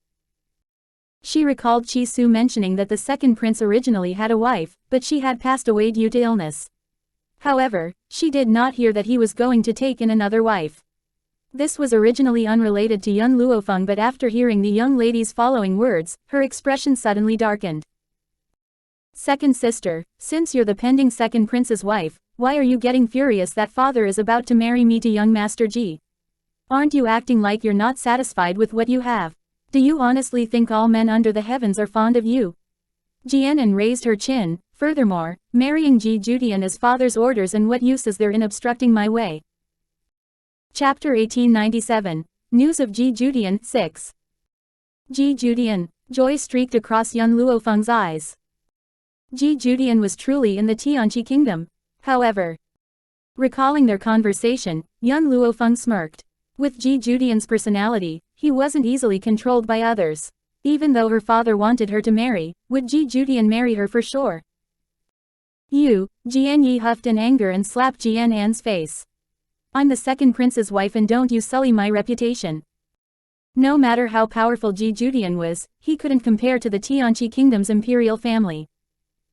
She recalled Qi Su mentioning that the second prince originally had a wife, but she had passed away due to illness. However, she did not hear that he was going to take in another wife. This was originally unrelated to young Luo Feng, but after hearing the young lady's following words, her expression suddenly darkened. Second sister, since you're the pending second prince's wife, why are you getting furious that father is about to marry me to young Master Ji? Aren't you acting like you're not satisfied with what you have? Do you honestly think all men under the heavens are fond of you? Jianan raised her chin. Furthermore, marrying Ji Judian is father's orders, and what use is there in obstructing my way? Chapter 1897. News of Ji Judian, 6. Ji Judian. Joy streaked across young Luo Feng's eyes. Ji Judian was truly in the Tianqi Kingdom. However, recalling their conversation, young Luo Feng smirked. With Ji Judian's personality, he wasn't easily controlled by others. Even though her father wanted her to marry, would Ji Judian marry her for sure? You, Jian Yi huffed in anger and slapped Jian An's face. I'm the second prince's wife and don't you sully my reputation. No matter how powerful Ji Judian was, he couldn't compare to the Tianqi Kingdom's imperial family.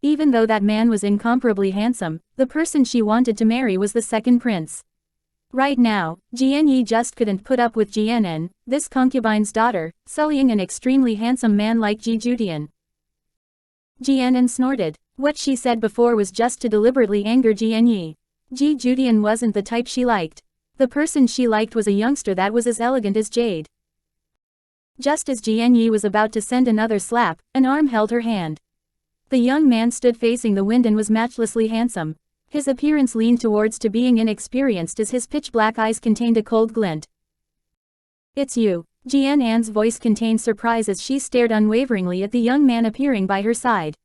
Even though that man was incomparably handsome, the person she wanted to marry was the second prince. Right now, Jian Yi just couldn't put up with Jian An, this concubine's daughter, sullying an extremely handsome man like Ji Judian. Jian An snorted. What she said before was just to deliberately anger Jian Yi. Ji Judian wasn't the type she liked. The person she liked was a youngster that was as elegant as jade. Just as Jian Yi was about to send another slap, an arm held her hand. The young man stood facing the wind and was matchlessly handsome. His appearance leaned towards to being inexperienced as his pitch-black eyes contained a cold glint. It's you. Jian An's voice contained surprise as she stared unwaveringly at the young man appearing by her side.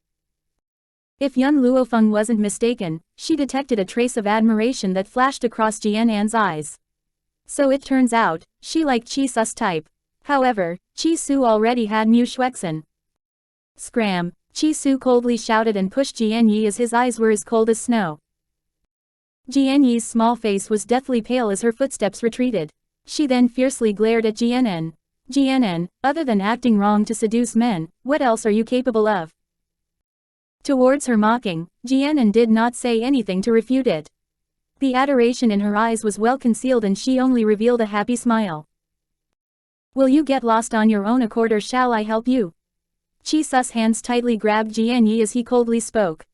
If young Luo Feng wasn't mistaken, she detected a trace of admiration that flashed across Jian An's eyes. So it turns out, she liked Qi Su's type. However, Qi Su already had Mu Shuexin. Scram! Qi Su coldly shouted and pushed Jian Yi as his eyes were as cold as snow. Jian Yi's small face was deathly pale as her footsteps retreated. She then fiercely glared at Jian An. Jian An, other than acting wrong to seduce men, what else are you capable of? Towards her mocking, Jian An did not say anything to refute it. The adoration in her eyes was well concealed and she only revealed a happy smile. Will you get lost on your own accord or shall I help you? Qi Su's hands tightly grabbed Jian Yi as he coldly spoke.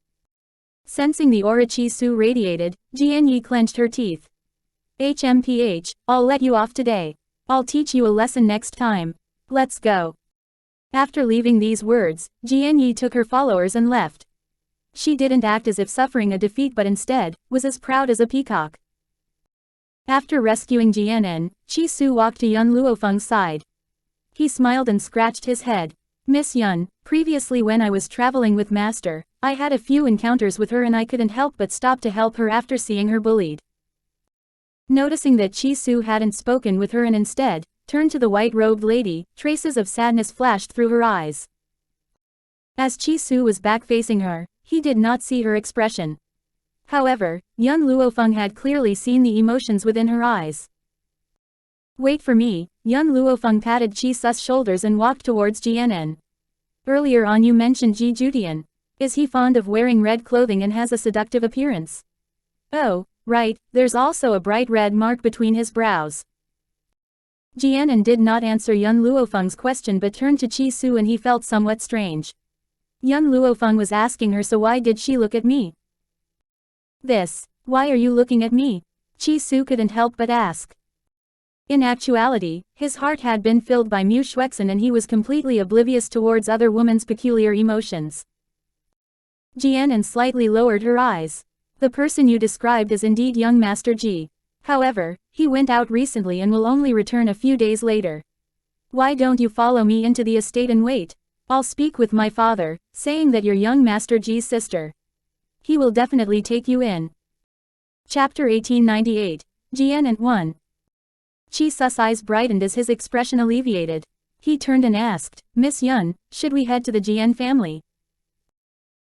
Sensing the aura Qi Su radiated, Jian Yi clenched her teeth. HMPH, I'll let you off today. I'll teach you a lesson next time. Let's go. After leaving these words, Jian Yi took her followers and left. She didn't act as if suffering a defeat but instead, was as proud as a peacock. After rescuing Jianen, Qi Su walked to Yun Luofeng's side. He smiled and scratched his head. Miss Yun, previously when I was traveling with Master, I had a few encounters with her and I couldn't help but stop to help her after seeing her bullied. Noticing that Qi Su hadn't spoken with her and instead turned to the white-robed lady, traces of sadness flashed through her eyes. As Qi Su was back facing her, he did not see her expression. However, Yun Luofeng had clearly seen the emotions within her eyes. Wait for me, Yun Luofeng patted Qi Su's shoulders and walked towards Jianen. Earlier on you mentioned Ji Judian. Is he fond of wearing red clothing and has a seductive appearance? Oh, right, there's also a bright red mark between his brows. Jianen did not answer Yun Luofeng's question but turned to Qi Su and he felt somewhat strange. Yun Luofeng was asking her, so why did she look at me? Why are you looking at me? Qi Su couldn't help but ask. In actuality, his heart had been filled by Mu Shuexin and he was completely oblivious towards other women's peculiar emotions. Jianen slightly lowered her eyes. The person you described is indeed young Master Ji. However, he went out recently and will only return a few days later. Why don't you follow me into the estate and wait? I'll speak with my father, saying that you're young Master Ji's sister. He will definitely take you in. Chapter 1898. Jianen 1. Qi Su's eyes brightened as his expression alleviated. He turned and asked, Miss Yun, should we head to the Jian family?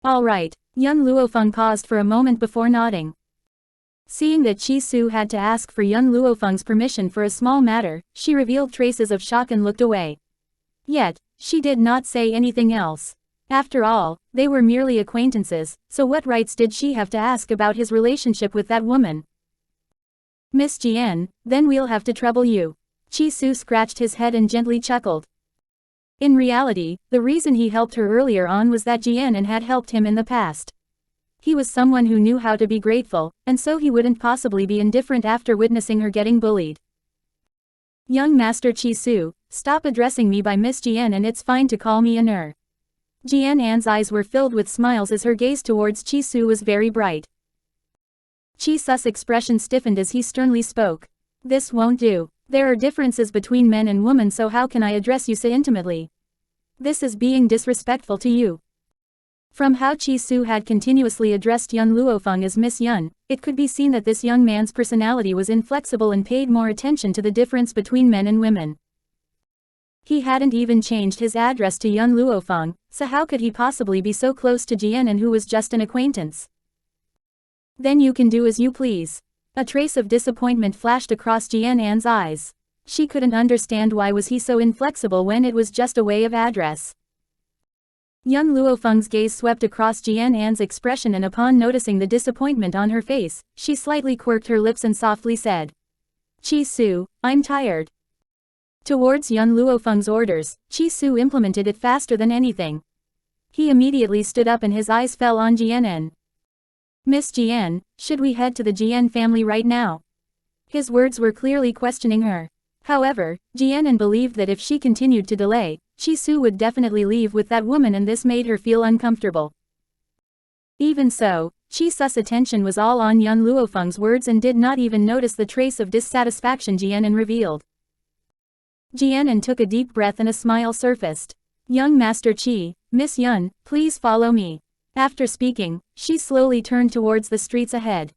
All right. Yun Luofeng paused for a moment before nodding. Seeing that Qi Su had to ask for Yun Luofeng's permission for a small matter, she revealed traces of shock and looked away. Yet, she did not say anything else. After all, they were merely acquaintances, so what rights did she have to ask about his relationship with that woman? Miss Jian, then we'll have to trouble you. Qi Su scratched his head and gently chuckled. In reality, the reason he helped her earlier on was that Jianen had helped him in the past. He was someone who knew how to be grateful, and so he wouldn't possibly be indifferent after witnessing her getting bullied. Young Master Qi Su, stop addressing me by Miss Jian and it's fine to call me Annur. Jianen's eyes were filled with smiles as her gaze towards Qi Su was very bright. Qi Su's expression stiffened as he sternly spoke. This won't do. There are differences between men and women, so how can I address you so intimately? This is being disrespectful to you. From how Qi Su had continuously addressed Yun Luofeng as Miss Yun, it could be seen that this young man's personality was inflexible and paid more attention to the difference between men and women. He hadn't even changed his address to Yun Luofeng, so how could he possibly be so close to Jianen who was just an acquaintance? Then you can do as you please. A trace of disappointment flashed across Jianen's eyes. She couldn't understand why was he so inflexible when it was just a way of address. Yun Luofeng's gaze swept across Jianen's expression and upon noticing the disappointment on her face, she slightly quirked her lips and softly said. Qi Su, I'm tired. Towards Yun Luofeng's orders, Qi Su implemented it faster than anything. He immediately stood up and his eyes fell on Jianen. Miss Jian, should we head to the Jian family right now? His words were clearly questioning her. However, Jianen believed that if she continued to delay, Qi Su would definitely leave with that woman and this made her feel uncomfortable. Even so, Qi Su's attention was all on Yun Luofeng's words and did not even notice the trace of dissatisfaction Jianen revealed. Jianen took a deep breath and a smile surfaced. Young Master Qi, Miss Yun, please follow me. After speaking, she slowly turned towards the streets ahead.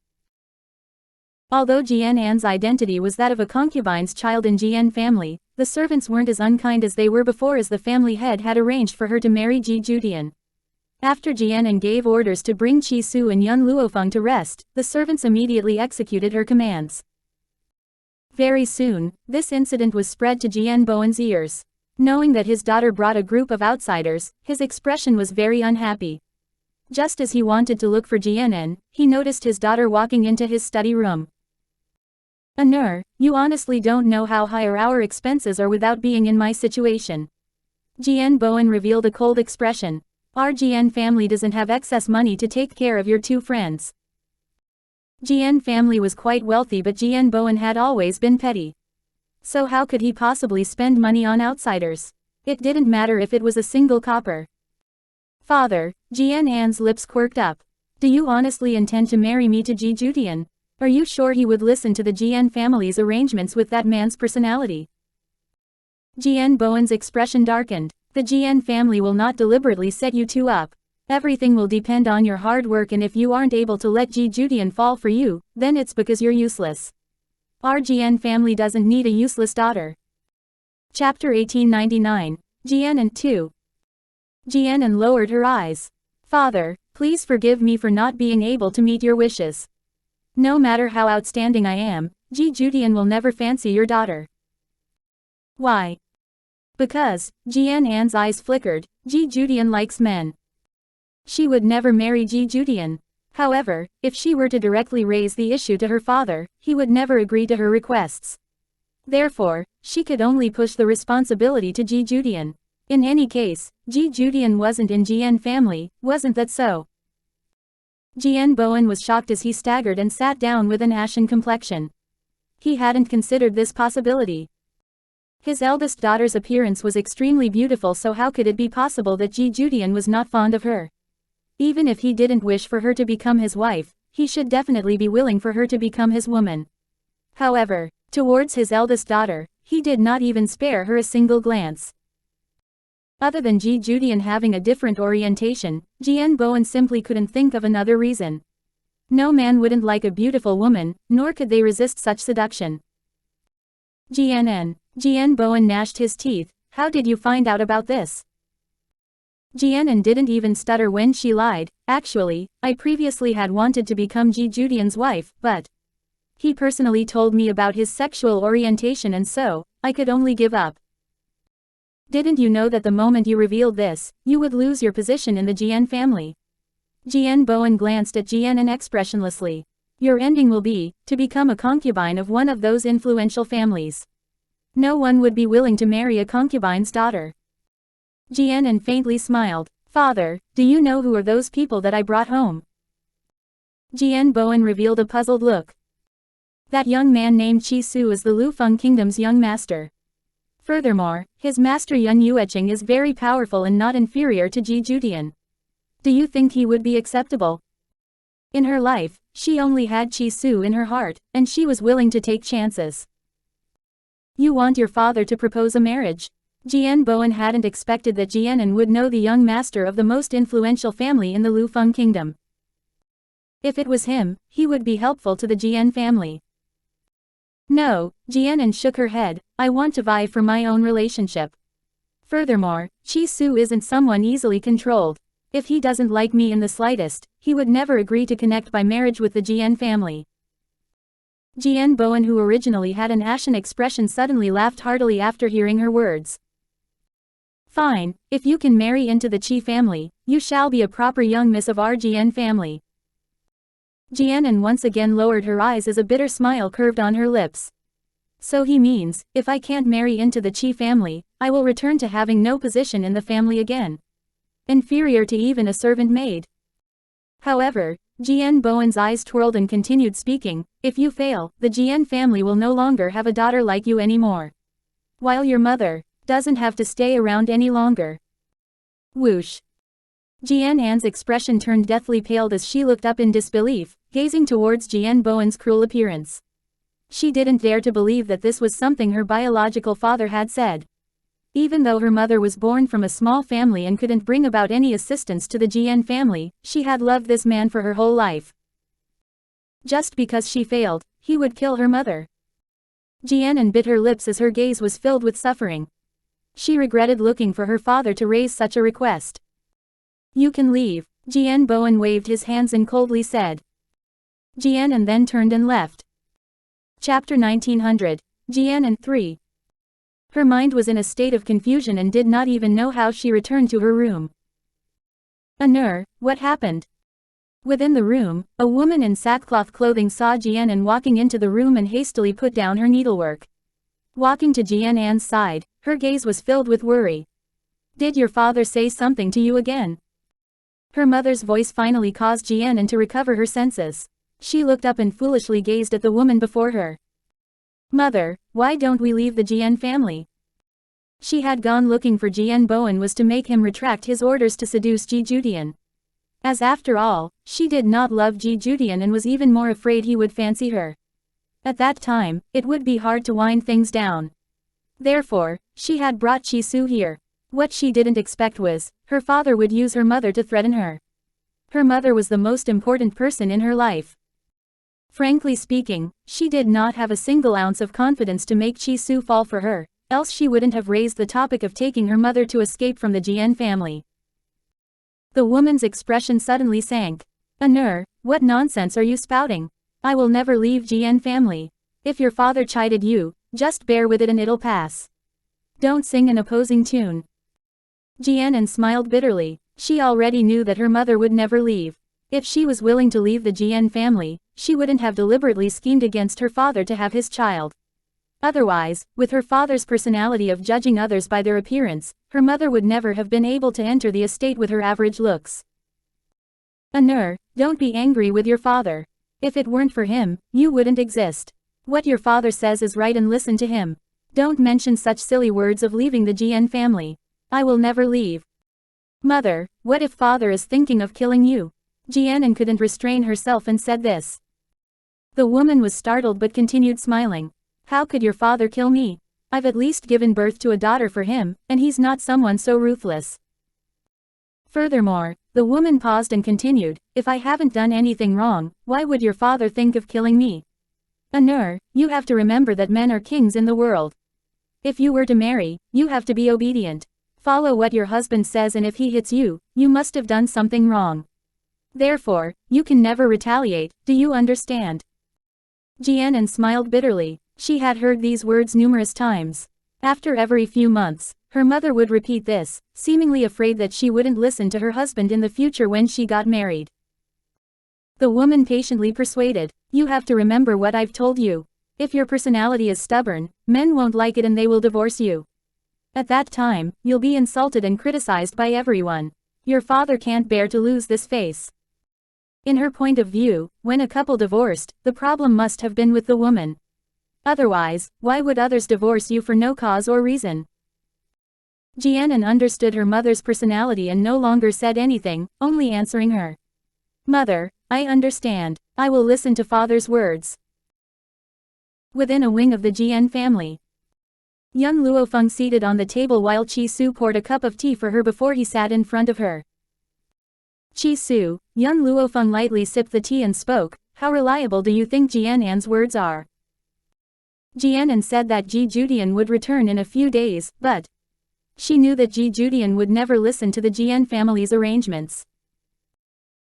Although Jianen's identity was that of a concubine's child in Jian family, the servants weren't as unkind as they were before, as the family head had arranged for her to marry Ji Judian. After Jianen gave orders to bring Qi Su and Yun Luofeng to rest, the servants immediately executed her commands. Very soon, this incident was spread to Jian Bowen's ears. Knowing that his daughter brought a group of outsiders, his expression was very unhappy. Just as he wanted to look for Jianen, he noticed his daughter walking into his study room. Annur, you honestly don't know how high our expenses are without being in my situation. Jian Bowen revealed a cold expression. Our Jian family doesn't have excess money to take care of your two friends. Jian family was quite wealthy, but Jian Bowen had always been petty. So how could he possibly spend money on outsiders? It didn't matter if it was a single copper. Father, Jianen's lips quirked up. Do you honestly intend to marry me to Ji Judian? Are you sure he would listen to the Jian family's arrangements with that man's personality? Jian Bowen's expression darkened. The Jian family will not deliberately set you two up. Everything will depend on your hard work, and if you aren't able to let Ji Judian fall for you, then it's because you're useless. Our Jian family doesn't need a useless daughter. Chapter 1899. Jian and 2. Jian lowered her eyes. Father, please forgive me for not being able to meet your wishes. No matter how outstanding I am, Ji Judian will never fancy your daughter. Why? Because, Jian An's eyes flickered, Ji Judian likes men. She would never marry Ji Judian. However, if she were to directly raise the issue to her father, he would never agree to her requests. Therefore, she could only push the responsibility to Ji Judian. In any case, Ji Judian wasn't in Jian family, wasn't that so? Jian Bowen was shocked as he staggered and sat down with an ashen complexion. He hadn't considered this possibility. His eldest daughter's appearance was extremely beautiful, so how could it be possible that Ji Judian was not fond of her? Even if he didn't wish for her to become his wife, he should definitely be willing for her to become his woman. However, towards his eldest daughter, he did not even spare her a single glance. Other than Ji Judian having a different orientation, Jian Bowen simply couldn't think of another reason. No man wouldn't like a beautiful woman, nor could they resist such seduction. Jian Bowen gnashed his teeth. How did you find out about this? Jian didn't even stutter when she lied. Actually, I previously had wanted to become Ji Judian's wife, but he personally told me about his sexual orientation, and so I could only give up. Didn't you know that the moment you revealed this, you would lose your position in the Jian family? Jian Bowen glanced at Jian expressionlessly. Your ending will be to become a concubine of one of those influential families. No one would be willing to marry a concubine's daughter. Jian faintly smiled. Father, do you know who are those people that I brought home? Jian Bowen revealed a puzzled look. That young man named Qi Su is the Luo Feng kingdom's young master. Furthermore, his master Yun Yuecheng is very powerful and not inferior to Ji Judian. Do you think he would be acceptable? In her life, she only had Qi Su in her heart, and she was willing to take chances. You want your father to propose a marriage? Jian Bowen hadn't expected that Jian would know the young master of the most influential family in the Luo Feng kingdom. If it was him, he would be helpful to the Jian family. No, Jian shook her head. I want to vie for my own relationship. Furthermore, Qi Su isn't someone easily controlled. If he doesn't like me in the slightest, he would never agree to connect by marriage with the Jian family. Jian Bowen, who originally had an ashen expression, suddenly laughed heartily after hearing her words. Fine, if you can marry into the Qi family, you shall be a proper young miss of our Jian family. Jian once again lowered her eyes as a bitter smile curved on her lips. So he means, if I can't marry into the Qi family, I will return to having no position in the family again. Inferior to even a servant maid. However, Jian Bowen's eyes twirled and continued speaking. If you fail, the Jian family will no longer have a daughter like you anymore. While your mother doesn't have to stay around any longer. Whoosh. Jian An's expression turned deathly pale as she looked up in disbelief, gazing towards Jian Bowen's cruel appearance. She didn't dare to believe that this was something her biological father had said. Even though her mother was born from a small family and couldn't bring about any assistance to the Jian family, she had loved this man for her whole life. Just because she failed, he would kill her mother. Jian bit her lips as her gaze was filled with suffering. She regretted looking for her father to raise such a request. You can leave. Jian Bowen waved his hands and coldly said. Jian then turned and left. Chapter 1900. Jian 3. Her mind was in a state of confusion and did not even know how she returned to her room. What happened? Within the room, a woman in sackcloth clothing saw Jian walking into the room and hastily put down her needlework. Walking to Jian's side, her gaze was filled with worry. Did your father say something to you again? Her mother's voice finally caused Jian to recover her senses. She looked up and foolishly gazed at the woman before her. Mother, why don't we leave the Jian family? She had gone looking for Jian Bowen was to make him retract his orders to seduce Ji Judian. As after all, she did not love Ji Judian and was even more afraid he would fancy her. At that time, it would be hard to wind things down. Therefore, she had brought Chi Su here. What she didn't expect was, her father would use her mother to threaten her. Her mother was the most important person in her life. Frankly speaking, she did not have a single ounce of confidence to make Chi Su fall for her, else she wouldn't have raised the topic of taking her mother to escape from the Jian family. The woman's expression suddenly sank. Annur, what nonsense are you spouting? I will never leave Jian family. If your father chided you, just bear with it and it'll pass. Don't sing an opposing tune. Jian smiled bitterly. She already knew that her mother would never leave. If she was willing to leave the Jian family, she wouldn't have deliberately schemed against her father to have his child. Otherwise, with her father's personality of judging others by their appearance, her mother would never have been able to enter the estate with her average looks. Annur, don't be angry with your father. If it weren't for him, you wouldn't exist. What your father says is right and listen to him. Don't mention such silly words of leaving the Jian family. I will never leave. Mother, what if father is thinking of killing you? Jian couldn't restrain herself and said this. The woman was startled but continued smiling. How could your father kill me? I've at least given birth to a daughter for him, and he's not someone so ruthless. Furthermore, the woman paused and continued, if I haven't done anything wrong, why would your father think of killing me? Annur, you have to remember that men are kings in the world. If you were to marry, you have to be obedient. Follow what your husband says, and if he hits you, you must have done something wrong. Therefore, you can never retaliate, do you understand? Jian smiled bitterly. She had heard these words numerous times. After every few months, her mother would repeat this, seemingly afraid that she wouldn't listen to her husband in the future when she got married. The woman patiently persuaded, you have to remember what I've told you. If your personality is stubborn, men won't like it and they will divorce you. At that time, you'll be insulted and criticized by everyone. Your father can't bear to lose this face. In her point of view, when a couple divorced, the problem must have been with the woman. Otherwise, why would others divorce you for no cause or reason? Jian understood her mother's personality and no longer said anything, only answering her. Mother, I understand. I will listen to father's words. Within a wing of the Jian family. Young Luo Feng seated on the table while Chi Su poured a cup of tea for her before he sat in front of her. Chi Su, young Luo Feng lightly sipped the tea and spoke, how reliable do you think Jian's words are? Jian said that Ji Judian would return in a few days, but she knew that Ji Judian would never listen to the Jian family's arrangements.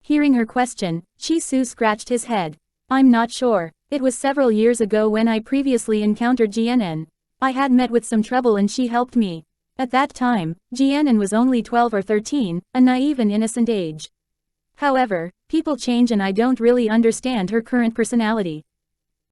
Hearing her question, Chi Su scratched his head. I'm not sure. It was several years ago when I previously encountered Jian. I had met with some trouble and she helped me. At that time, Jian was only 12 or 13, a naive and innocent age. However, people change and I don't really understand her current personality.